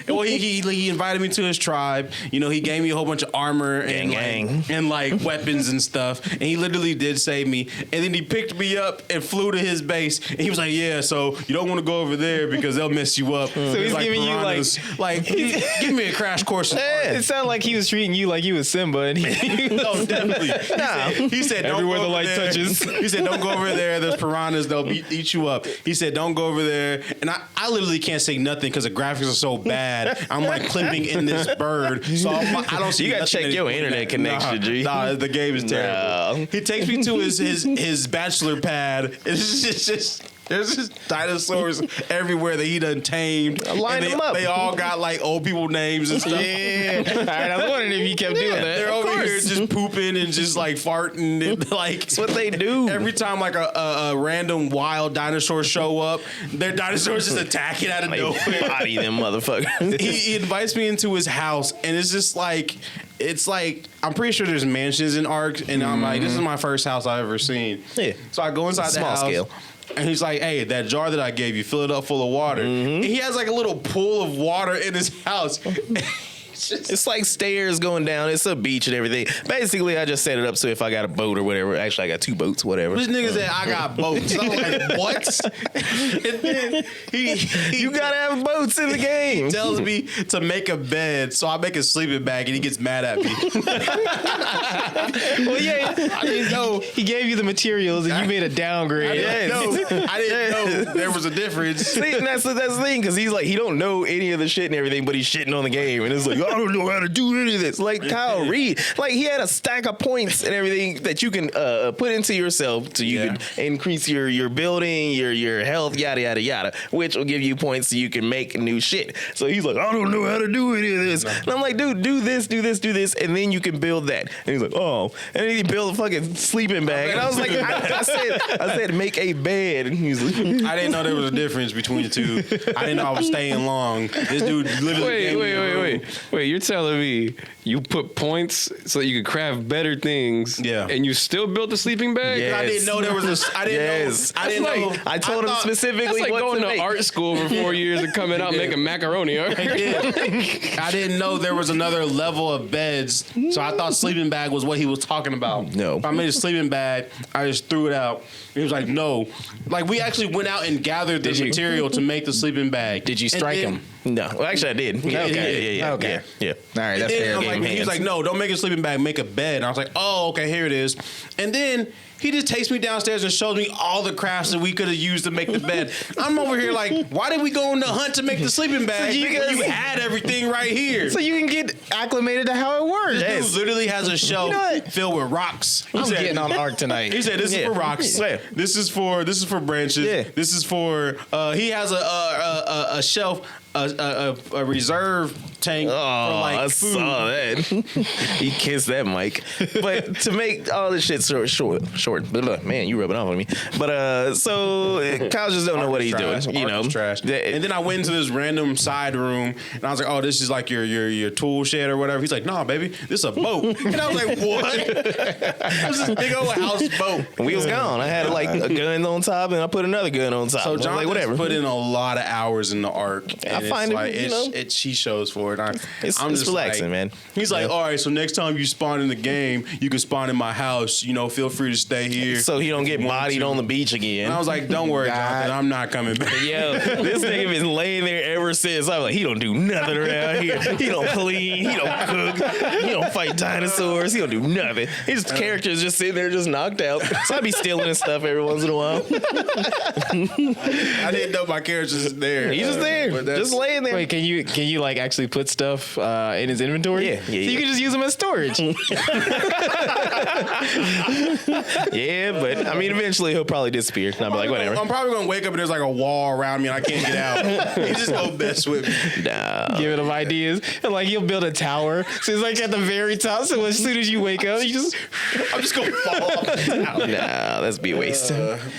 Well, he invited me to his tribe. You know, he gave me a whole bunch of armor and like weapons and stuff. And he literally did save me. And then he picked me up and flew to his base. And he was like, "Yeah, so you don't want to go over there because they'll mess you up." So he's giving you give me a crash course. It sounded like he was treating you like you was Simba, and No, definitely. He said, "Don't everywhere go the over light there." touches. He said, "Don't go over there. There's piranhas. They'll eat you up." He said, "Don't go over there." And I literally can't say nothing because the graphics are so bad. I'm like clipping in this bird, so I don't see. You gotta nothing check your internet connection, G. Nah, the game is terrible. No. He takes me to his bachelor pad. It's just. There's just dinosaurs everywhere that he done tamed. Line them up. They all got like old people names and stuff. yeah. All right, I was wondering if you kept doing that. They're over here just pooping and just like farting and like That's what they do. every time like a random wild dinosaur show up, their dinosaurs just attacking out of nowhere. Body them motherfuckers. He invites me into his house and it's just like I'm pretty sure there's mansions in Ark and I'm like, this is my first house I've ever seen. Yeah. So I go inside the Small house. scale. And he's like, "Hey, that jar that I gave you, fill it up full of water." And he has like a little pool of water in his house. It's like stairs going down. It's a beach and everything. Basically, I just set it up so if I got a boat or whatever. Actually, I got 2 boats, whatever. This nigga said, "I got boats." I'm like, "What?" And then You gotta have boats in the game. tells me to make a bed, so I make a sleeping bag, and he gets mad at me. Well, yeah, I didn't know. he gave you the materials, and you made a downgrade. I didn't know there was a difference. See, and that's the thing, because he's like, he don't know any of the shit and everything, but he's shitting on the game, and it's like, I don't know how to do any of this. Like Kyle Reed, like he had a stack of points and everything that you can put into yourself, so you can increase your building, your health, yada yada yada, which will give you points so you can make new shit. So he's like, I don't know how to do any of this, and I'm like, dude, do this, and then you can build that. And he's like, oh, and then he built a fucking sleeping bag, and I was like, I said, make a bed, and he's like, I didn't know there was a difference between the two. I didn't know I was staying long. This dude literally gave me a room. Wait, you're telling me you put points so that you could craft better things, and you still built the sleeping bag? Yeah. I didn't know there was a. I didn't know. I didn't know. I told him That's specifically like what going to to make. art school for 4 years and coming out making macaroni. I didn't know there was another level of beds, so I thought sleeping bag was what he was talking about. No. I made a sleeping bag. I just threw it out. He was like, "No." Like we actually went out and gathered the material to make the sleeping bag. Did you strike him? No, well, actually, I did. Yeah, Okay. yeah. All right, that's fair. I'm like, he was like, "No, don't make a sleeping bag. Make a bed." And I was like, "Oh, okay, here it is." And then he just takes me downstairs and shows me all the crafts that we could have used to make the bed. I'm over here like, why did we go on the hunt to make the sleeping bag? You had everything right here. So you can get acclimated to how it works. This dude literally has a shelf filled with rocks. I'm getting on Ark tonight. He said, "This is for rocks. Yeah. This is for branches. Yeah. This is for." He has a shelf a reserve tank for like I food. saw that. He kissed that mic. But to make all this shit short. Man, you rubbing off on me. But so Kyle just don't know what he's Trash. doing. You know, Trash. And then I went into this random side room, and I was like, "Oh, this is like your tool shed or whatever." He's like, "Nah, baby, this is a boat." And I was like, "What?" This is a big old house boat. we was gone. I had like a gun on top, and I put another gun on top. So I was John like, whatever. put in a lot of hours in the arc. And I find it's like, it, you know, it's she shows for it. It's I'm just relaxing, like, man. He's like, all right, so next time you spawn in the game, you can spawn in my house. You know, feel free to stay here. So he don't get if you want bodied to. on the beach again. And I was like, don't worry, Jonathan, I'm not coming back. Yo, this nigga been laying there ever since. I was like, he don't do nothing around here. He don't clean. He don't cook. He don't fight dinosaurs. He don't do nothing. His character is just sitting there, just knocked out. So I be stealing his stuff every once in a while. I didn't know my character's just there. He's just there, But that's- just laying there. Wait, can you like actually put stuff in his inventory? Yeah, So you can just use them as storage. Yeah, but I mean, eventually he'll probably disappear. And I'll be like, whatever. I'm probably gonna wake up and there's like a wall around me and I can't get out. He just go mess with me. Nah. Giving him ideas, and like he'll build a tower. So it's like at the very top. So as soon as you wake up, you just I'm just gonna fall off the tower. Nah, that's be a waste.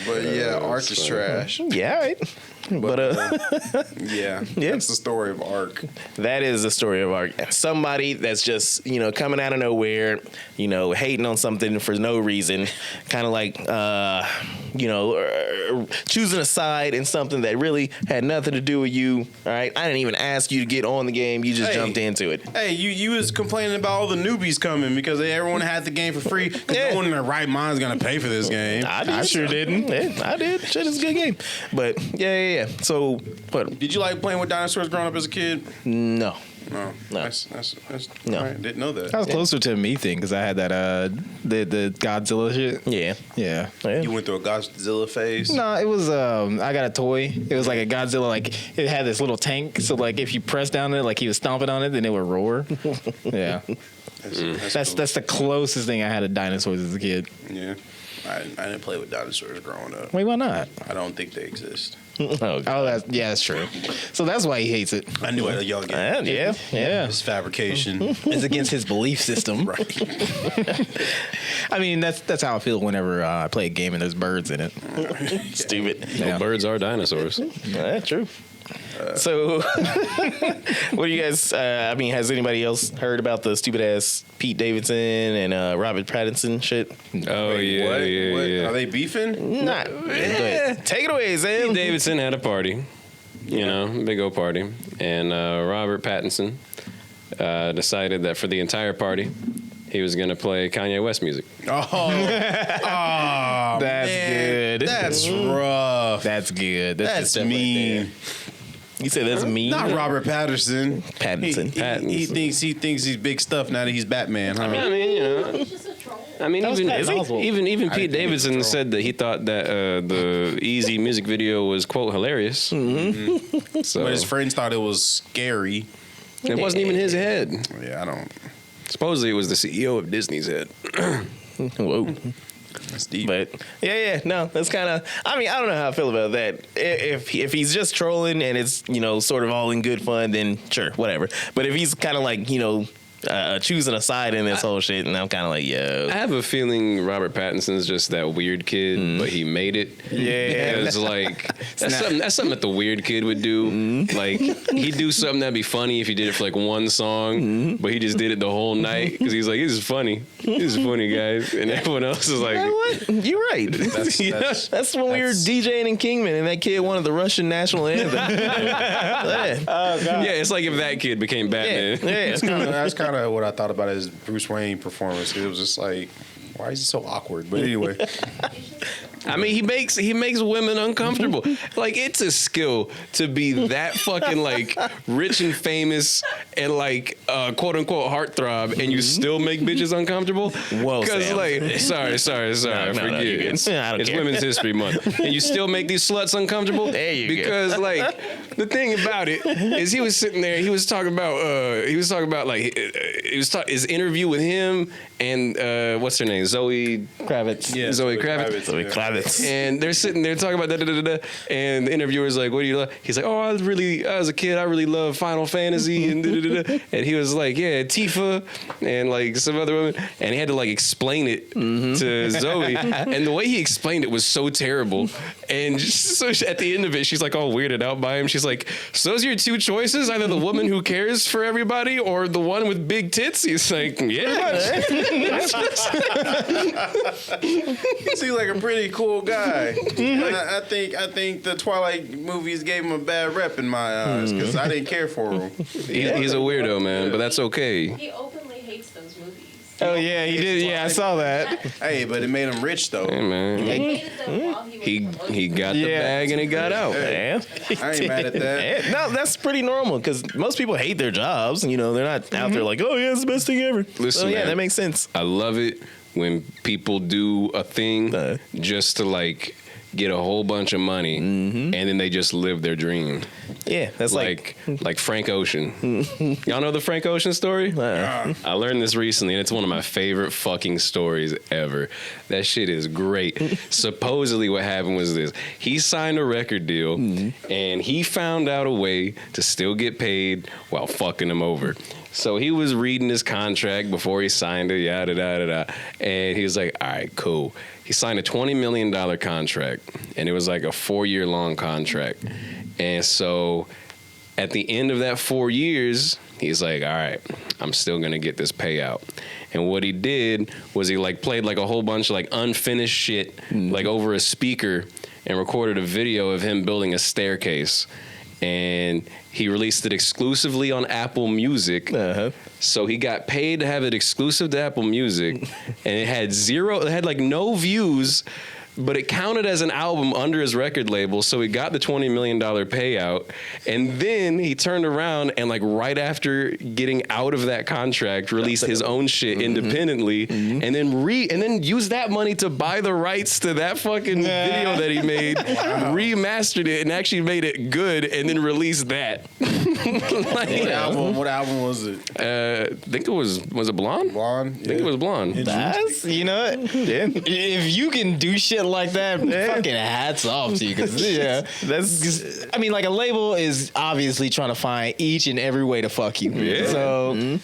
But yeah, Ark is trash. Yeah, all right. But Yeah, that's the story of Ark. that is the story of Ark. Somebody that's just, you know, coming out of nowhere, you know, hating on something for no reason, kind of like, you know, choosing a side in something that really had nothing to do with you. All right, I didn't even ask you to get on the game. You just Hey. jumped into it. Hey, you was complaining about all the newbies coming because everyone had the game for free. 'Cause Yeah. no one in their right mind is gonna pay for this game. I sure didn't. Yeah, I did. Shit, it's a good game. But yeah. So, what? Did you like playing with dinosaurs growing up as a kid? No. No. No. That's No. all right, didn't know that. that was closer to a me thing because I had that the Godzilla shit. Yeah. Yeah. Yeah. You went through a Godzilla phase. No, it was I got a toy. It was like a Godzilla, like it had this little tank. So like if you press down it, like he was stomping on it, then it would roar. Yeah. That's cool. the closest thing I had to dinosaurs as a kid. Yeah. I didn't play with dinosaurs growing up. Wait, why not? I don't think they exist. Oh, Oh, that's true. So that's why he hates it. I knew it at a young age. yeah. Yeah. It's fabrication. It's against his belief system. Right. I mean, that's how I feel whenever I play a game and there's birds in it. Stupid. Yeah. Birds are dinosaurs. Yeah, true. So, what do you guys? I mean, has anybody else heard about the stupid ass Pete Davidson and Robert Pattinson shit? Oh yeah, What? yeah, What? yeah. Are they beefing? Nah. Go ahead. Take it away, Sam. Pete Davidson had a party, you know, big old party, and Robert Pattinson decided that for the entire party, he was gonna play Kanye West music. Oh, That's man. good. That's rough. That's good. That's just mean. You said that's mean. Not Robert Patterson. Pattinson. He thinks he's big stuff now that he's Batman, huh? I mean, you know, He's just a troll. I mean, was Patton Oswalt. even I Pete think he was Davidson troll. said that he thought that the Easy music video was quote hilarious. Mm-hmm. So But his friends thought it was scary. it wasn't even his head. Yeah, I don't. Supposedly, it was the CEO of Disney's head. Whoa. That's deep. But yeah, no, that's kind of. I mean, I don't know how I feel about that. If he's just trolling and it's, you know, sort of all in good fun, then sure, whatever. But if he's kind of like, you know, choosing a side in this whole shit, and I'm kind of like, yo, I have a feeling Robert Pattinson's just that weird kid, but he made it. Yeah. Because, like, that's something that the weird kid would do. Like, he'd do something that'd be funny if he did it for, like, one song, but he just did it the whole night because he's like, this is funny. This is funny, guys. And everyone else is like, you know what? You're right. That's when we were DJing in Kingman and that kid wanted the Russian national anthem. Yeah. yeah, it's like if that kid became Batman. Yeah. That's kind of what I thought about his Bruce Wayne performance. It was just like, why is he so awkward? But anyway, I mean, he makes women uncomfortable. Like, it's a skill to be that fucking like rich and famous and like quote unquote heartthrob, and you still make bitches uncomfortable. Whoa, Because Sam. like, sorry, No, forget you're good. it. I don't It's care. Women's History Month, and you still make these sluts uncomfortable. There you go. because like the thing about it is he was sitting there, he was talking about like his interview with him and what's her name, Zoe Kravitz. yeah, Zoe Kravitz. So we clap And they're sitting there talking about da. And the interviewer's like, "What do you love?" He's like, "Oh, as a kid, I really loved Final Fantasy and da. And he was like, "Yeah, Tifa and like some other women." And he had to like explain it to Zoe. And the way he explained it was so terrible. And so at the end of it, she's like all weirded out by him. She's like, "So those are your two choices? Either the woman who cares for everybody or the one with big tits?" He's like, "Yeah." He seems like a pretty cool guy. I think the Twilight movies gave him a bad rep in my eyes because I didn't care for him. He's a weirdo, man, but that's okay. He openly hates those movies. Oh yeah, he did. Yeah, I saw that. Hey, but it made him rich though. Hey, man. He hated them while he was He got the bag and he got out. Yeah. I ain't mad at that. No, that's pretty normal because most people hate their jobs. They're not out there like, oh yeah, it's the best thing ever. Listen, so, yeah, man, that makes sense. I love it when people do a thing just to like get a whole bunch of money and then they just live their dream. Yeah, that's like Frank Ocean. Y'all know the Frank Ocean story? I learned this recently and it's one of my favorite fucking stories ever. That shit is great. Supposedly what happened was this. He signed a record deal and he found out a way to still get paid while fucking him over. So he was reading his contract before he signed it, yada, yada, yada. And he was like, all right, cool. He signed a $20 million contract, and it was like a 4-year long contract. And so at the end of that 4 years, he's like, all right, I'm still going to get this payout. And what he did was he like played like a whole bunch of like unfinished shit like over a speaker and recorded a video of him building a staircase. And he released it exclusively on Apple Music. So he got paid to have it exclusive to Apple Music. And it had like no views, but it counted as an album under his record label. So he got the $20 million payout. And then he turned around and like right after getting out of that contract, released his own shit independently and then used that money to buy the rights to that fucking video that he made, remastered it and actually made it good and then released that. What album was it? I think it was it Blonde? Blonde? I think it was Blonde. That's, you know what? Yeah. If you can do shit like that, fucking hats off to you. Cause that's, I mean, like a label is obviously trying to find each and every way to fuck you. Yeah. So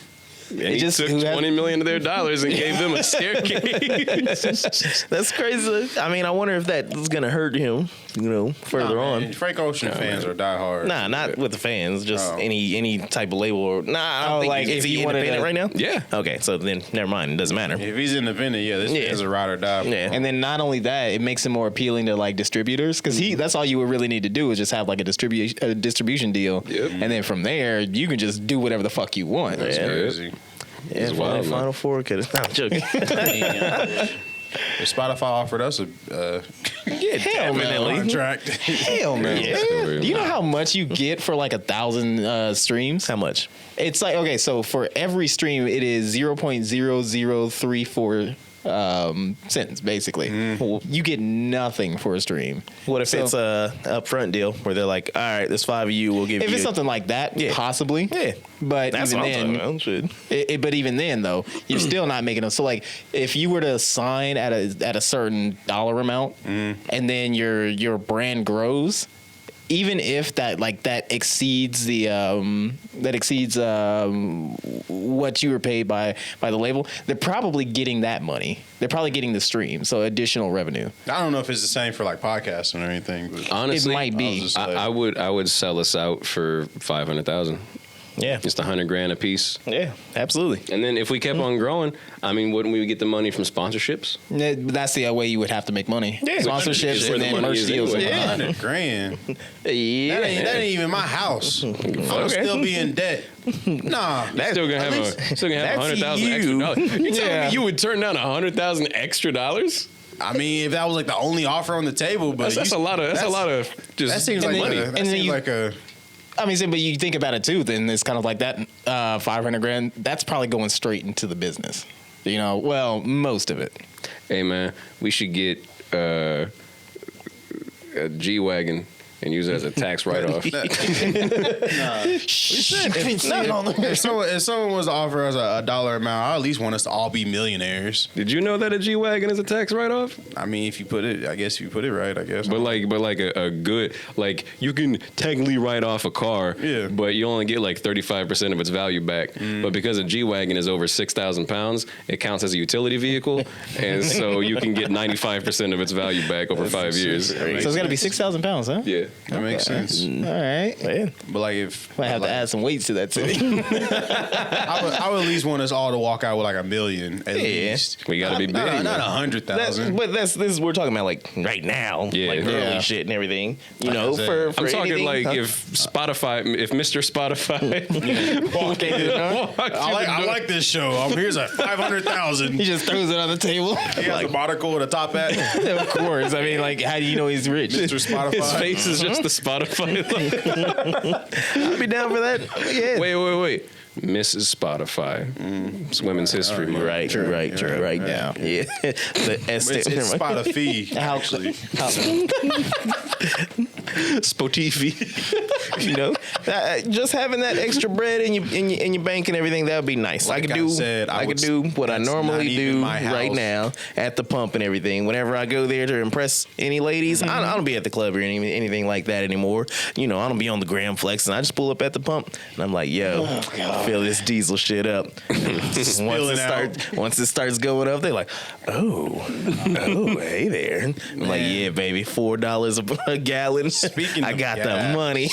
He just took $20 million of their dollars and gave them a staircase. That's crazy. I mean, I wonder if that is going to hurt him, further on. Frank Ocean fans are diehard. Nah, not with the fans. Just any type of label. Or I don't think like is he independent right now? Yeah. Okay, so then never mind. It doesn't matter. If he's independent, this is a ride or die. Yeah. And then not only that, it makes him more appealing to like distributors because that's all you would really need to do is just have like a distribution deal, and then from there you can just do whatever the fuck you want. That's crazy. Yeah, wild, Final Four could. No, I'm joking. If Spotify offered us a Hell no. contract, Hell no. Do you know how much you get for like 1,000 streams? How much? It's like, okay, so for every stream, it is 0.0034 cents basically. You get nothing for a stream. What if it's a upfront deal where they're like, all right, there's 5 of you, we'll give you. If it's something like that, possibly. Yeah. But That's even what I'm then, talking about. but even then though, you're still not making them. So like, if you were to sign at a certain dollar amount, and then your brand grows, even if that exceeds what you were paid by the label, they're probably getting that money. They're probably getting the stream, so additional revenue. I don't know if it's the same for like podcasting or anything, but Honestly, it might be. I would sell us out for 500,000. Yeah. Just $100,000 a piece. Yeah, absolutely. And then if we kept on growing, I mean, wouldn't we get the money from sponsorships? That's the way you would have to make money. Yeah. Sponsorships Where and the then money merch is deals. anyway. $100,000. Yeah. That ain't even my house. I'll still be in debt. Nah, Still gonna have $100,000 extra dollars. You telling me you would turn down $100,000 extra dollars? I mean, if that was like the only offer on the table, but That's a lot of just that seems like money. a I mean, but you think about it too, then it's kind of like that $500,000. That's probably going straight into the business. Well, most of it. Hey man, we should get a G-Wagon and use it as a tax write-off. If someone was to offer us a dollar amount, I at least want us to all be millionaires. Did you know that a G-Wagon is a tax write-off? I mean, if you put it right, I guess. But like a good, like you can technically write off a car, Yeah. but you only get like 35% of its value back. But because a G-Wagon is over 6,000 pounds, it counts as a utility vehicle, and so you can get 95% of its value back over 5 years. So it's got to be 6,000 pounds, huh? Yeah. That makes sense. All right. Yeah. But like if Might have to add some weights to that too. I would at least want us all to walk out with like $1 million at least. We gotta be big. Not 100,000. But this is we're talking about like right now, Yeah. like early Yeah. shit and everything. You Like know, I said, for I'm talking anything, like huh? if Mr. Spotify walked I like this show. Here's a 500,000. He just throws it on the table. He has a monocle with a top hat. Of course. I mean, like, how do you know he's rich? Mr. Spotify. his face is just the Spotify. I'd be down for that. Yeah. Wait. Mrs. Spotify. It's women's history month. Right. Yeah. Yeah. The It's Spotify, actually. Spotify. you know, just having that extra bread in your bank and everything, that would be nice. Like I could I do said, I could do what I that's normally not even do my right house. now at the pump and everything. Whenever I go there to impress any ladies, I don't be at the club or anything like that anymore. You know, I don't be on the gram flexing. I just pull up at the pump and I'm like, yo, fill this diesel shit up. Once it starts going up, they're like, oh, hey there. I'm like, yeah, baby, $4 a gallon. Speaking I of got the gas. money.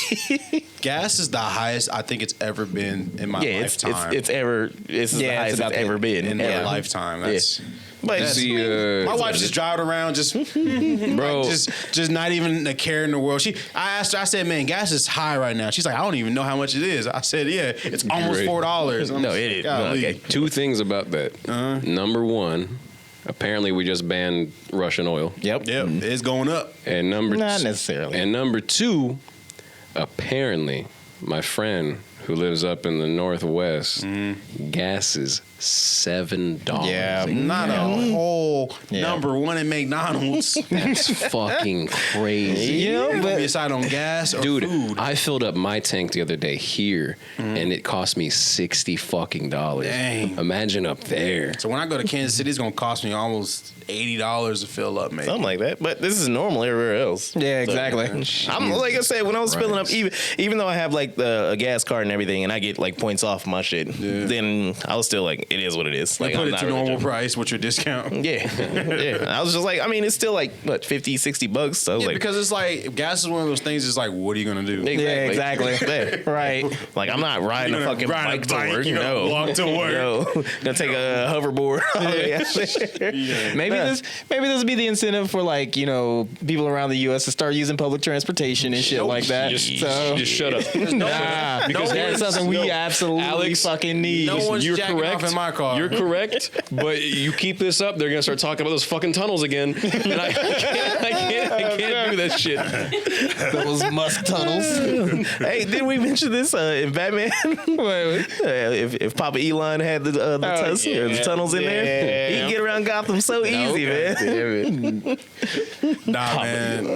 Gas is the highest I think it's ever been in my Yeah, lifetime. it's the highest it's about ever been in ever. my lifetime. That's But See, my wife's just driving around, just bro. just not even a care in the world. I asked her, I said, man, gas is high right now. She's like, I don't even know how much it is. I said, yeah, it's almost Great. $4. No, it is. Okay. Two things about that. Number one, apparently we just banned Russian oil. Yep, it's going up. And Not necessarily. And number two, apparently, my friend who lives up in the Northwest, gas is $7. Yeah. Not a whole number one in McDonald's. That's fucking crazy. Yeah, But decide on gas or Dude, food. I filled up my tank the other day here, and it cost me $60 fucking dollars. Dang. Imagine up there. So when I go to Kansas City, it's gonna cost me almost $80 to fill up, maybe. Something like that. But this is normal everywhere else. Yeah, exactly. I'm like I said, when I was filling up, even though I have like a gas card and everything, and I get like points off my shit, then I was still like, it is what it is. Like Like, put I'm it not to really normal tripping. price with your discount. Yeah. I was just like, I mean, it's still like what, $50-$60. So I was Yeah, like, because it's like gas is one of those things. It's like, what are you gonna do? Yeah, exactly. Yeah. Right. Like I'm not riding a You're gonna fucking ride a bike to bike, work. you're gonna No. walk to work. No. Gonna take a hoverboard. Maybe this will be the incentive for like, you know, people around the U.S. to start using public transportation and shit like that. Just shut up. Nah, because that's something we absolutely Alex, fucking need. No one's You're jacking correct. off in my car. You're correct, but you keep this up, they're gonna start talking about those fucking tunnels again, and I can't do that shit. Those Musk tunnels. Hey, didn't we mention this in Batman? If Papa Elon had the tunnels in there, he can get around Gotham so easy, man. Nah, man.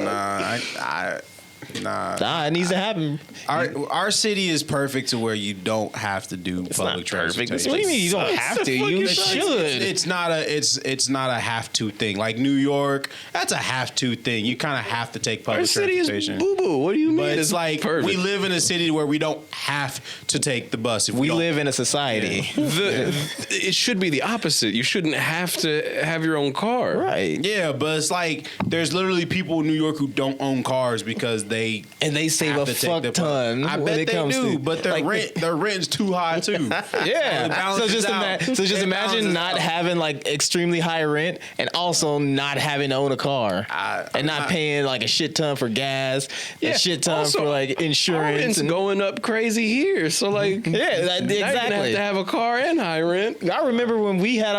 Nah. It needs to happen. Our city is perfect to where you don't have to do public not perfect. transportation. What do you mean you don't have to? You should. It's not a have to thing. Like New York, that's a have to thing. You kind of have to take public Our city is transportation. boo boo. What do you mean? But it's like perfect. we live in a city where we don't have to take the bus. If We don't- live in a society. It should be the opposite. You shouldn't have to have your own car. Right. Yeah, but it's like there's literally people in New York who don't own cars because they And they save have a to take fuck the bus. ton. I when bet it they comes do, to, but like, their rent's too high too. Yeah. It balances out. So just It imagine balances not out. having like extremely high rent and also not having to own a car and not paying like a shit ton for gas, a shit ton Also, for like Our insurance. rent's And, going up crazy here. So like, yeah, now you're gonna have exactly. to have a car and high rent. I remember when we had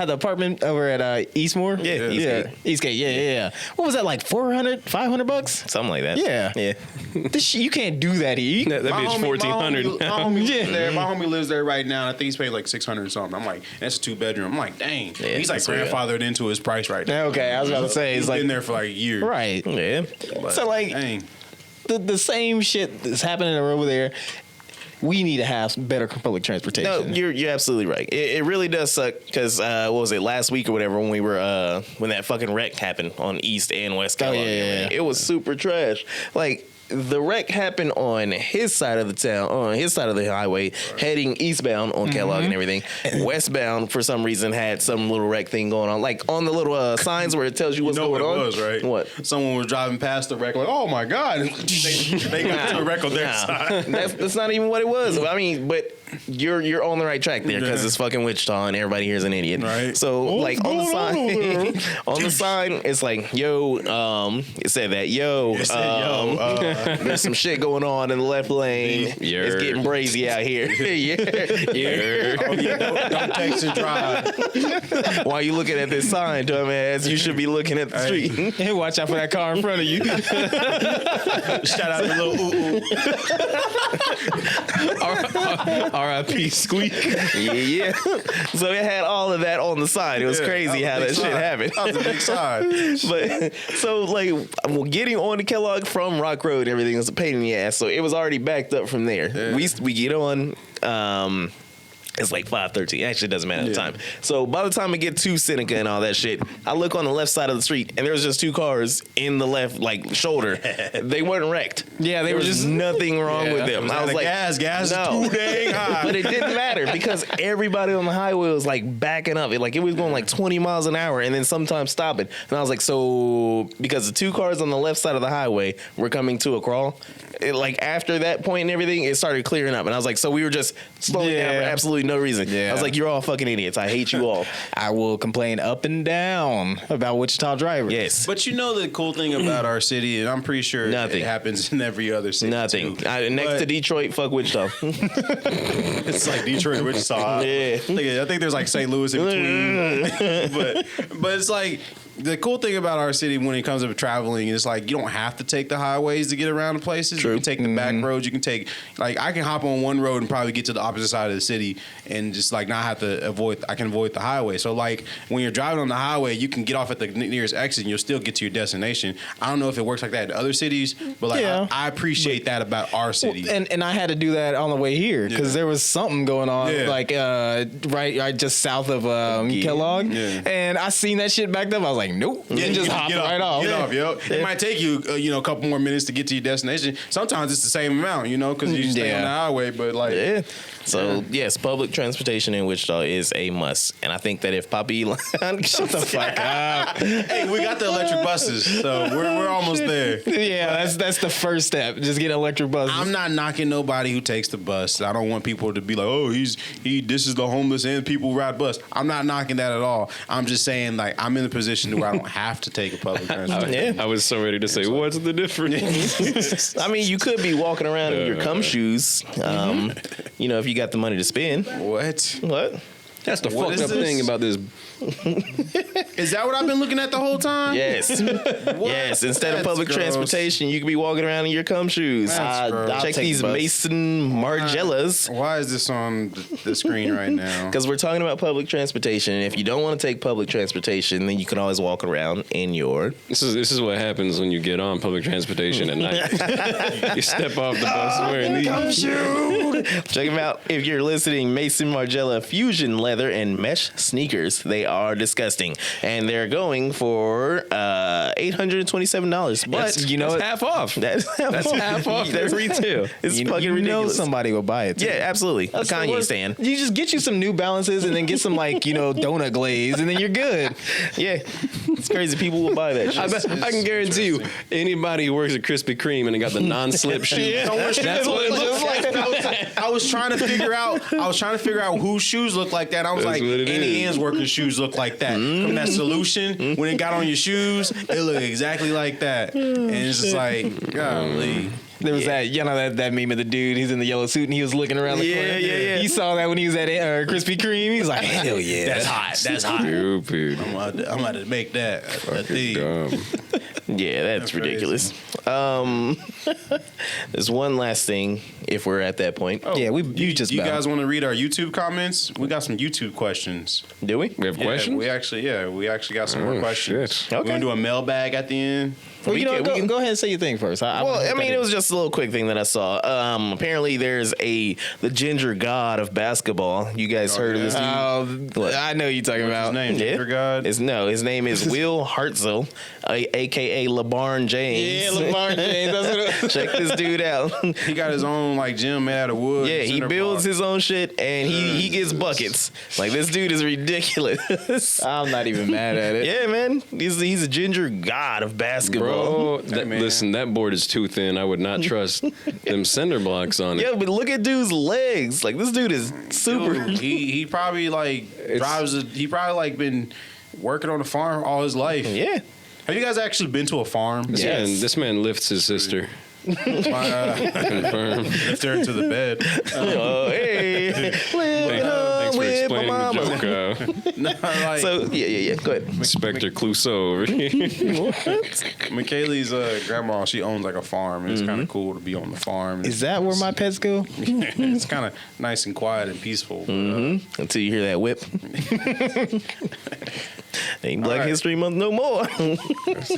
the apartment over at Eastmore. Yeah, Eastgate. Yeah. What was that like? $400-$500? Something like that. Yeah. Yeah. You can't do that here. That bitch 1400. My homie Yeah. lives there. My homie lives there right now. And I think he's paying like 600 or something. I'm like, that's a 2-bedroom. I'm like, dang. He's like that's real. grandfathered into his price right now. Okay, I was about to say He's it's like been there for like a year. right. Yeah. But, So like dang. the same shit that's happening over there. We need to have better public transportation. No, you're absolutely right. It really does suck because what was it, last week or whatever, when we were when that fucking wreck happened on East and West Kellogg. It was super trash. Like, the wreck happened on his side of the town, on his side of the highway, heading eastbound on Kellogg and everything. Westbound, for some reason, had some little wreck thing going on, like on the little signs where it tells you what's going on. What it was, right? What? Someone was driving past the wreck, like, oh my god, they got to the wreck on their side. That's not even what it was. I mean, but you're on the right track there because it's fucking Wichita and everybody here is an idiot. Right. So like on the sign, on the sign, it's like, yo, it said that, yo, there's some shit going on in the left lane. It's getting brazy out here. Oh, yeah, don't text and drive. While you looking at this sign, dumbass, you should be looking at the street. Hey, watch out for that car in front of you. Shout out to little R.I.P. Squeak. Yeah. So it had all of that on the sign. It was crazy how that shit happened. That was a big sign. But so like, getting on to Kellogg from Rock Road and everything was a pain in the ass. So it was already backed up from there. Yeah. We get on. It's like 5:13. Actually, it doesn't matter the time. So by the time I get to Seneca and all that shit, I look on the left side of the street and there was just two cars in the left like shoulder. They weren't wrecked. Yeah, there was just nothing wrong with them. I was like, gas is no. too dang high. But it didn't matter because everybody on the highway was like backing up. It was going like 20 miles an hour and then sometimes stopping. And I was like, so because the two cars on the left side of the highway were coming to a crawl, like after that point and everything, it started clearing up. And I was like, so we were just slowing down for absolutely no reason. Yeah. I was like, you're all fucking idiots. I hate you all. I will complain up and down about Wichita drivers. Yes. But you know the cool thing about our city, and I'm pretty sure Nothing. it happens in every other city. Nothing. Too. Next to Detroit, fuck Wichita. It's like Detroit and Wichita. Yeah. I think there's like St. Louis in between. but it's like the cool thing about our city when it comes to traveling is like you don't have to take the highways to get around to places. True. You can take the back roads. You can take I can hop on one road and probably get to the opposite side of the city and just like not have to avoid. I can avoid the highway. So like when you're driving on the highway, you can get off at the nearest exit and you'll still get to your destination. I don't know if it works like that in other cities, but like I appreciate that about our city. And I had to do that on the way here because there was something going on like right just south of Kellogg, and I seen that shit backed up. I was like, nope, and just hopped right off. Get off, yo. It might take you, a couple more minutes to get to your destination. Sometimes it's the same amount, because you stay on the highway. But like, So yes, public transportation in Wichita is a must, and I think that if Poppy Elon, shut the fuck up. Hey, we got the electric buses, so we're almost there. Yeah, that's the first step. Just get electric buses. I'm not knocking nobody who takes the bus. I don't want people to be like, oh, this is the homeless and people ride bus. I'm not knocking that at all. I'm just saying like I'm in a position where I don't have to take a public transportation. I was so ready to say, what's the difference? I mean, you could be walking around in your cum shoes, if you got the money to spend. What? That's the What fucked is up this? thing about this. Is that what I've been looking at the whole time? Yes. Yes. Instead of That's public gross. transportation, you could be walking around in your cum shoes. That's gross. Check take these the bus. Mason Margellas. Why is this on the screen right now? Because we're talking about public transportation. And if you don't want to take public transportation, then you can always walk around in your. This is what happens when you get on public transportation at night. You step off the bus wearing these. Check them out if you're listening. Mason Margiela Fusion Leather and Mesh Sneakers. They are disgusting. And they're going for $827. But That's half off. That's half off their retail. It's fucking ridiculous. Somebody will buy it. Too. Yeah, absolutely. A That's the Kanye worst. stand. You just get you some New Balances and then get some donut glaze and then you're good. Yeah. It's crazy. People will buy that shit. I can guarantee you, anybody who works at Krispy Kreme and they got the non-slip shoes, that's what it looks like. I was trying to figure out whose shoes look like that. I was That's like, what it any is. Ann's workers' shoes look like that. From that solution, when it got on your shoes, it looked exactly like that. And it's just like, golly. There was that meme of the dude. He's in the yellow suit and he was looking around the corner. Yeah. He saw that when he was at Krispy Kreme. He was like, hell yeah, That's hot. That's hot. Stupid. I'm about to make that a thing. Dumb. Yeah, that's crazy. ridiculous. There's one last thing. if we're at that point. Oh, Yeah, you just you about. guys want to read our YouTube comments? We got some YouTube questions. Do we? We have questions? We actually got some more Oh, questions. shit. We're Okay. gonna do a mailbag at the end. Well, We you know, can- go, we can- go ahead and say your thing first. Well, I mean, it was just a little quick thing that I saw. Apparently, there's the ginger god of basketball. You guys heard of this dude? What? I know you're talking What's about. his name? Yeah. Ginger God? His name is Will Hartzell, aka LeBron James. Yeah, LeBron James. That's what it Check this dude out. He got his own like gym made out of wood. Yeah, and he cinder builds block. his own shit and he gets buckets. Like, this dude is ridiculous. I'm not even mad at it. Yeah, man. He's a ginger god of basketball. Bro, man. listen, that board is too thin. I would not trust them cinder blocks on it. Yeah, but look at dude's legs. Like, this dude is super. Dude, he probably like he probably like been working on a farm all his life. Yeah. Have you guys actually been to a farm? This man lifts his sister. Confirm. Lift her into the bed. Oh, hey. Thanks for with my explaining mama. the joke. No, like So, yeah. Go ahead. Inspector Clouseau over here. McKaylee's grandma, she owns like a farm. And it's kind of cool to be on the farm. Is that where my pets go? It's kind of nice and quiet and peaceful. But, Until you hear that whip. Ain't Black right. History Month no more.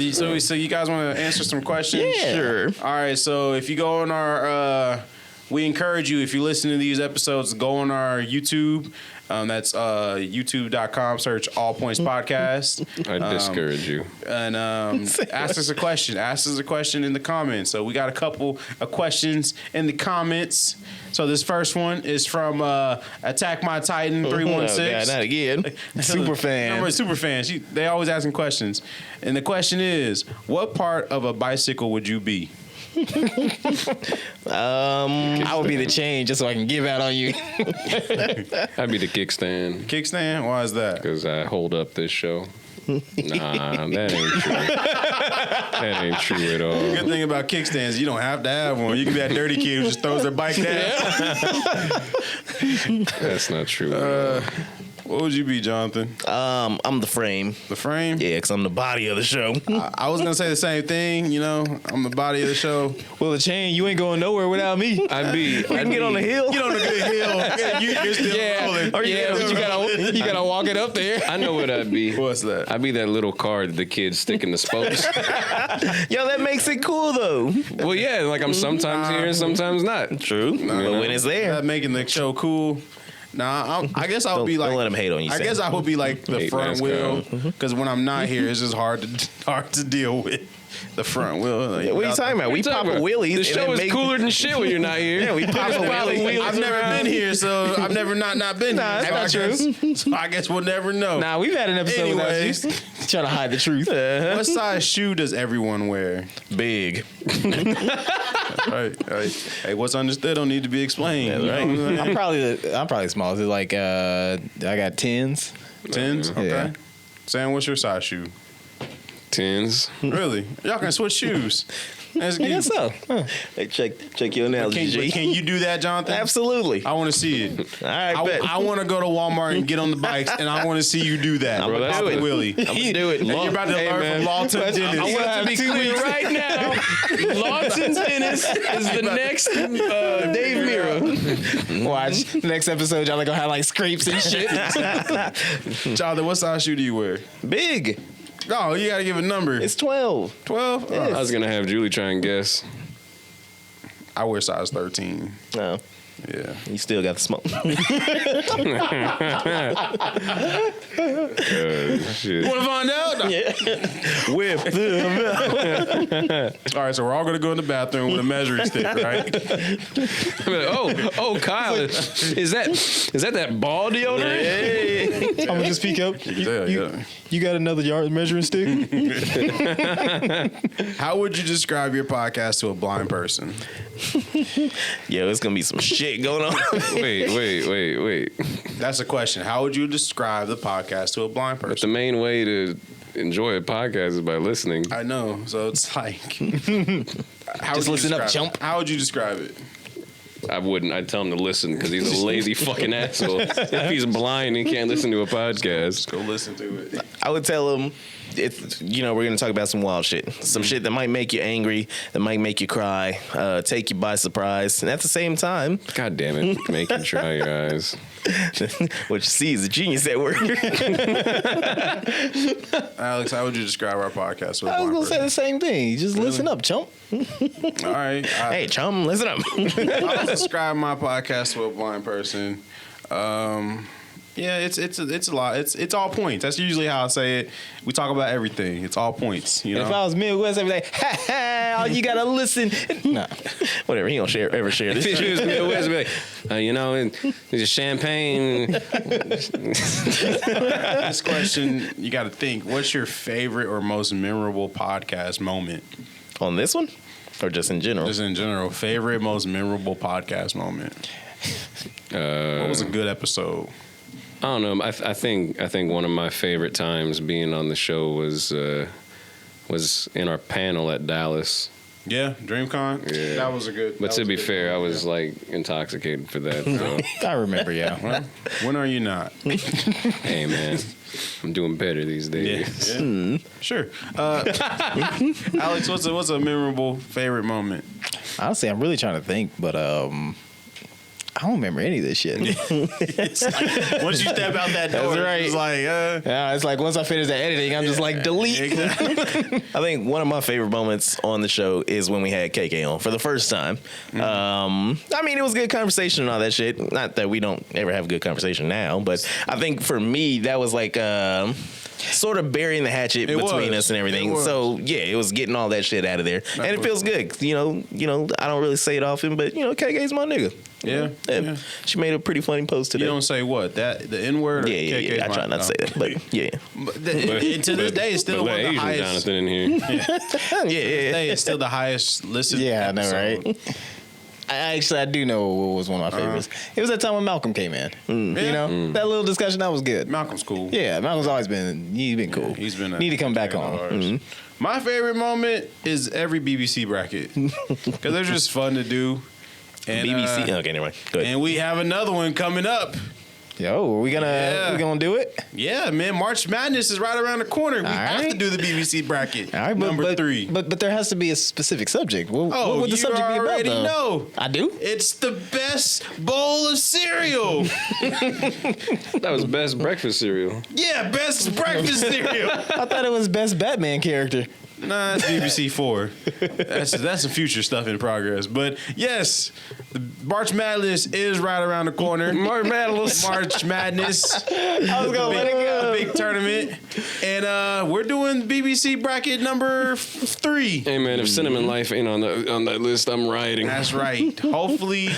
so you guys want to answer some questions? Yeah. Sure. All right. So if you go on our, we encourage you, if you listen to these episodes, go on our YouTube. That's youtube.com, search All Points Podcast. I discourage you. And ask us a question. Ask us a question in the comments. So we got a couple of questions in the comments. So this first one is from Attack My Titan 316. Oh, God, not again. Super fan. Number super fans. They always asking questions. And the question is, what part of a bicycle would you be? I would be the chain just so I can give out on you. I'd be the kickstand Kickstand? Why is that? because I hold up this show. Nah, that ain't true. That ain't true at all. Good thing about kickstands, you don't have to have one. You can be that dirty kid who just throws their bike down. That's not true. At all. What would you be, Jonathan? I'm the frame. The frame? Yeah, because I'm the body of the show. I was gonna say the same thing. You know, I'm the body of the show. Well, the chain, you ain't going nowhere without me. I'd be. We can get on the hill. Get on a good hill. You're still rolling. Or you Yeah, but you gotta walk it up there. I know what I'd be. What's that? I'd be that little car that the kids stick in the spokes. Yo, that makes it cool, though. Well, yeah, like I'm sometimes here and sometimes not. True. But when it's there. That making the show cool. Nah, I guess I would be like. Don't let him hate on you, I Sam. guess I would be like the Hate front NASCAR. wheel because when I'm not here, it's just hard to deal with the front wheel. Like, What are you talking about? We pop a wheelie. The show is cooler than shit when you're not here. Yeah, we pop a wheelie. I've never been here, so I've never not been Nah, here. that's So not So I guess we'll never know. Nah, we've had an episode Anyways. without you. Trying to hide the truth. What size shoe does everyone wear? Big. Right. Hey, what's understood don't need to be explained. That's You know right. what I'm saying? I'm probably small. It's like I got 10s. 10s? Okay. Yeah. Sam, what's your size shoe? 10s. Really? Y'all can switch shoes. That's I guess so. Huh. Hey, check your analogy, G. Can you do that, Jonathan? Absolutely. I want to see it. All right, bet. I want to go to Walmart and get on the bikes, and I want to see you do that. I'ma Pop do a it. Wheelie. I'm going to do it. And you're about to Hey, learn man. from Lawton Dennis. I want to be clear right now. Lawson Dennis is the next Dave Mira. Watch next episode. Y'all gonna have like scrapes and shit. Jonathan, what size shoe do you wear? Big. No, you got to give a number. It's 12. 12? I was gonna have Julie try and guess. I wear size 13. No, Yeah. you still got the smoke. Shit. Want to find out? Whip them. All right, so we're all going to go in the bathroom with a measuring stick, right? Oh, Kyle, is that ball deodorant? Hey. I'm gonna just speak up. Yeah. You got another yard measuring stick? How would you describe your podcast to a blind person? Yo, it's going to be some shit going on. Wait. That's a question. How would you describe the podcast to a blind But the person? main way to enjoy a podcast is by listening. I know. So it's like, how Just would you listen up, describe chump. it? How would you describe it? I wouldn't. I'd tell him to listen because he's a lazy fucking asshole. If he's blind, he can't listen to a podcast. Go listen to it. I would tell him it's we're gonna talk about some wild shit, some shit that might make you angry, that might make you cry, take you by surprise, and at the same time, God damn it, make you try your eyes. what you see is a genius at work. Alex, how would you describe our podcast? I was gonna say the same thing. Just listen up, chump. All right. Hey, chum, listen up. I'll describe my podcast to a blind person. Yeah, it's a lot. It's all points. That's usually how I say it. We talk about everything. It's all points. You know. If I was Midwest, I'd be like, ha ha, you gotta listen. Nah, Whatever. He don't ever share this. If you was Midwest, be like, it's champagne. This question, you got to think. What's your favorite or most memorable podcast moment? On this one, or just in general? Just in general, favorite, most memorable podcast moment. What was a good episode? I don't know. I think one of my favorite times being on the show was in our panel at Dallas. Yeah, DreamCon. Yeah. That was a good. But to be fair, I was like intoxicated for that. So. I remember. Yeah. Well, when are you not? Hey man, I'm doing better these days. Yeah. Sure. Alex, what's a memorable favorite moment? Honestly, I'm really trying to think, but I don't remember any of this shit. Once you step out that door, That's right. it's like, Yeah, it's like once I finish the editing, I'm just like delete. exactly. I think one of my favorite moments on the show is when we had KK on for the first time. I mean, it was good conversation and all that shit. Not that we don't ever have good conversation now, but I think for me, that was like sort of burying the hatchet between us and everything. So yeah, it was getting all that shit out of there, and it feels good. I don't really say it often, but KK's my nigga. Yeah. She made a pretty funny post today. You don't say what? The N word? Yeah. I try not to say that, but yeah. But to this day, it's still one of the Asian highest. Jonathan in here. Today, it's still the highest listened. Yeah, I know, episode. right? I do know what was one of my favorites. It was that time when Malcolm came in. That little discussion, that was good. Malcolm's cool. Yeah, Malcolm's always been. He's been cool. He's been. Need to come back on. My favorite moment is every BBC bracket because they're just fun to do. And, BBC. Okay, never mind. Go ahead. And we have another one coming up. Yo, we gonna do it? Yeah, man. March Madness is right around the corner. We have right. to do the BBC bracket. All right, Number 3. But there has to be a specific subject. What would the you subject be about? already Though? know. I do. It's the best bowl of cereal. That was best breakfast cereal. Yeah, best breakfast cereal. I thought it was best Batman character. Nah, that's BBC 4. That's some future stuff in progress. But yes, the March Madness is right around the corner. March Madness. March Madness. I was gonna let it go. A big tournament. And we're doing BBC bracket number 3. Hey man, if Cinnamon Life ain't on that list, I'm rioting. That's right. Hopefully,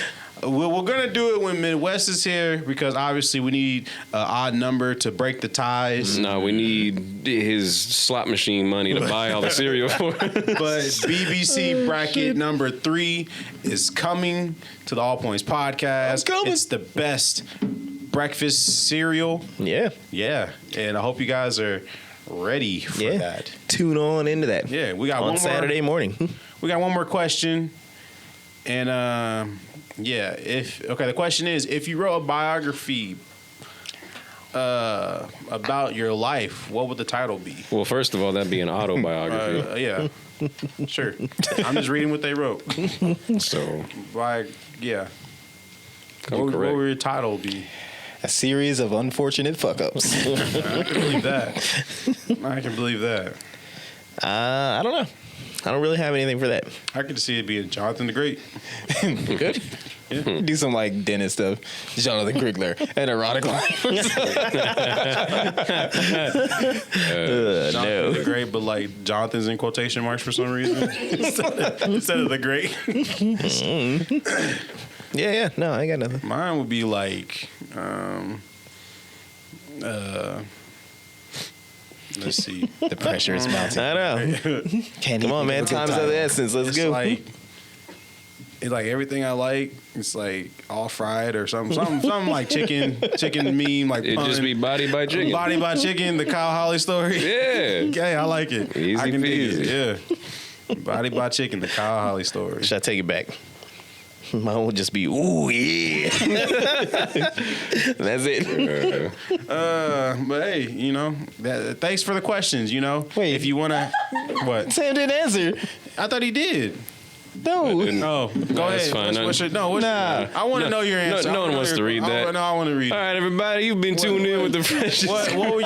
we're going to do it when Midwest is here because obviously we need an odd number to break the ties. No, we need his slot machine money to buy all the cereal for. But BBC bracket number 3 is coming to the All Points podcast. It's the best breakfast cereal. Yeah. Yeah. And I hope you guys are ready for that. Tune on into that. Yeah, we got on Saturday morning. We got one more question. And the question is, if you wrote a biography about your life, what would the title be? Well, first of all, that'd be an autobiography. Yeah. Sure. I'm just reading what they wrote. So, What correct. would your title be? A series of unfortunate fuck ups. I can believe that. I don't know. I don't really have anything for that. I could see it being Jonathan the Great. Good. Do some like dentist stuff. Jonathan Krigler, an erotic life. Jonathan the Great, but like Jonathan's in quotation marks for some reason instead of the Great. Yeah. No, I ain't got nothing. Mine would be like, let's see. The pressure is mounting. I know. Come on, man. Time's of the essence. Let's It's go. It's like everything I like. It's like all fried or something like chicken meme like it'd pun. just be Body by Chicken. Body by Chicken, the Kyle Holly story. Yeah. Okay, I like it. Easy I can dig peasy. it. Yeah. Body by Chicken, the Kyle Holly story. Should I take it back? Mine would just be, ooh, yeah. That's it. But hey, you know, thanks for the questions. You know, Wait. if you wanna, what? Sam didn't answer. I thought he did. No. Oh, go that's ahead. fine. What's your, Nah. I want to know your answer. no one wants to read that. No, I want to read All it. right, everybody, you've been tuned in with the freshest. What were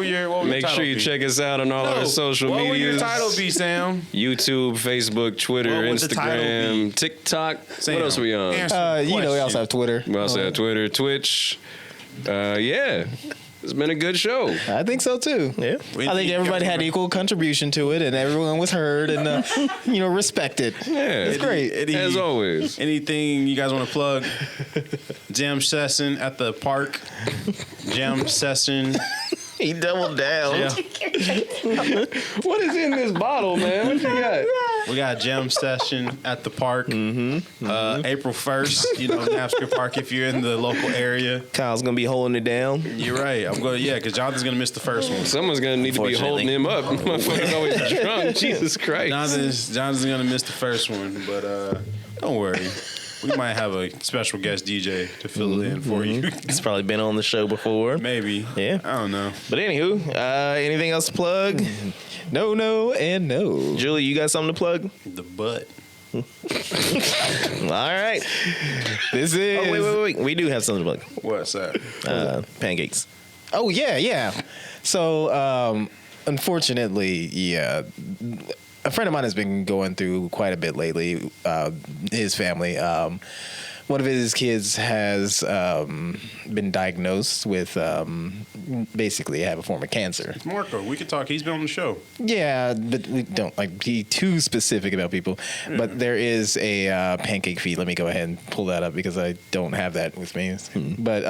your Make title sure you be? check us out on all No, our social what medias. would your title be, Sam? YouTube, Facebook, Twitter, What would the title Instagram, be? TikTok. Sam, What else are we on? answer the You know, we question. also have Twitter. We also have Twitter, Twitch. Yeah, it's been a good show. I think so too. Yeah. We I think need everybody had everyone- equal contribution to it, and everyone was heard and respected. Yeah, It's great. as always. Anything you guys want to plug? Jam session at the park. Jam session. He doubled down. Yeah. What is in this bottle, man? What you got? We got a jam session at the park. April 1st, Napster Park if you're in the local area. Kyle's going to be holding it down. You're right. I'm going, because Jonathan's going to miss the first one. Someone's gonna need to be holding him up. Motherfucker's always drunk. Jesus Christ. Jonathan's going to miss the first one, but don't worry. We might have a special guest DJ to fill it in for you. He's probably been on the show before. Maybe. Yeah. I don't know. But anywho, anything else to plug? No, and no. Julie, you got something to plug? The butt. All right. This is. Oh, wait. We do have something to What's that? plug. Pancakes. Oh yeah. So, unfortunately, yeah, a friend of mine has been going through quite a bit lately. His family. One of his kids has been diagnosed with basically have a form of cancer. Marco, we could talk. He's been on the show. Yeah, but we don't like be too specific about people. But there is a pancake feed. Let me go ahead and pull that up because I don't have that with me. But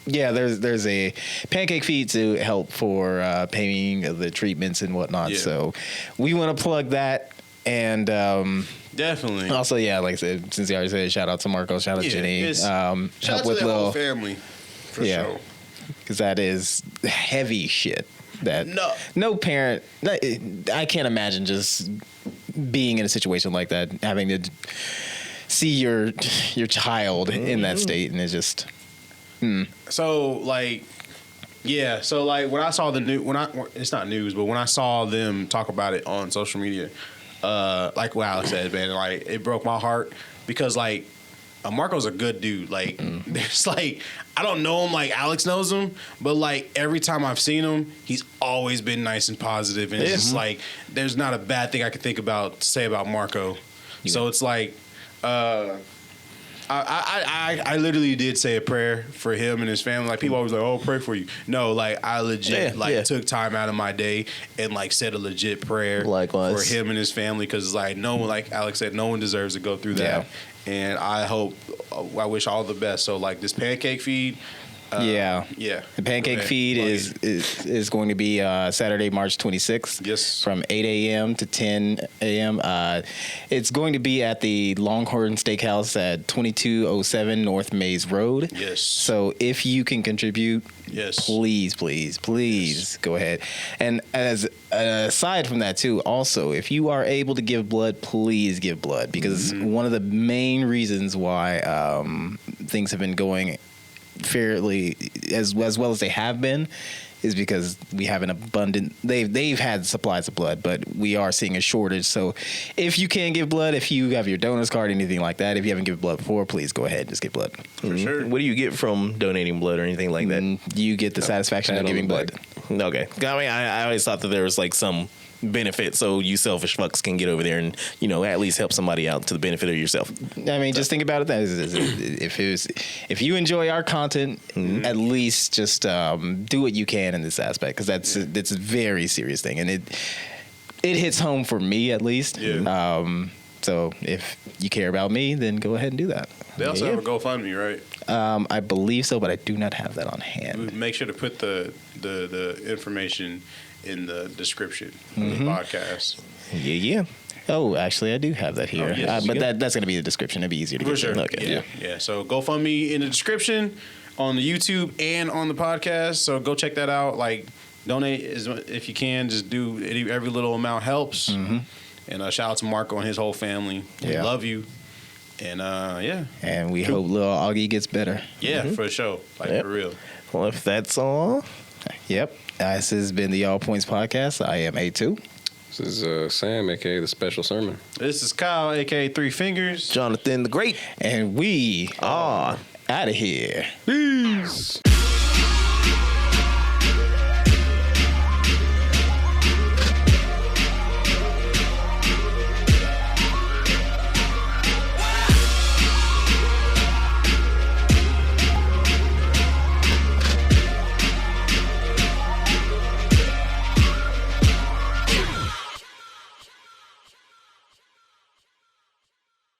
yeah, there's a pancake feed to help for paying of the treatments and whatnot. Yeah. So we want to plug that. And Definitely. also, yeah, like I said, since you already said, shout out to Marco, shout out to Jenny. it's- Help Shout out to with the whole Lil, family. For sure. because that is heavy shit. That No. parent, I can't imagine just being in a situation like that, having to see your child in that state, and it's just So like when I saw the news, it's not news, but when I saw them talk about it on social media, like what Alex said, man, like it broke my heart because like Marco's a good dude. Like there's like I don't know him like Alex knows him, but like every time I've seen him, he's always been nice and positive, and it's just like there's not a bad thing I could think about to say about Marco. So it's like. I literally did say a prayer for him and his family. Like people always like, "Oh, pray for you." No, like I legit took time out of my day and like said a legit prayer Likewise. for him and his family because like no one, like Alex said, no one deserves to go through that. And I wish all the best. So like this pancake feed. yeah. The pancake feed is going to be Saturday, March 26th. Yes. From 8 a.m. to 10 a.m. It's going to be at the Longhorn Steakhouse at 2207 North Maze Road. Yes. So if you can contribute, Yes. please go ahead. And as aside from that too, also if you are able to give blood, please give blood because one of the main reasons why things have been going fairly as well as they have been is because we have an abundant they've had supplies of blood, but we are seeing a shortage. So if you can give blood, if you have your donor's card, anything like that, if you haven't given blood before, please go ahead and just give blood. For sure. What do you get from donating blood or anything like that? You get the satisfaction of pat on giving the blood. back. Okay. I mean, I always thought that there was like some benefit so you selfish fucks can get over there and, at least help somebody out to the benefit of yourself. I mean, just think about it. If you enjoy our content, at least just do what you can in this aspect because that's a very serious thing, and it hits home for me at least. Yeah. So if you care about me, then go ahead and do that. They also have a GoFundMe, right? I believe so, but I do not have that on hand. Make sure to put the information in the description of the podcast. Yeah. Oh, actually, I do have that here. Oh, yes. But that's going to be the description. It'd be easier to For get sure. to. Okay. Yeah. So GoFundMe in the description on the YouTube and on the podcast. So go check that out. Like donate if you can. Just do every little amount helps. And shout out to Marco and his whole family. We Yeah. love you. And yeah, And we hope little Auggie gets better. yeah, for sure, like Yep. for real. Well, if that's all, Yep. This has been the All Points Podcast. I am A2. This is Sam, aka the Special Sermon. This is Kyle, aka Three Fingers. Jonathan the Great. And we are out of here. Peace.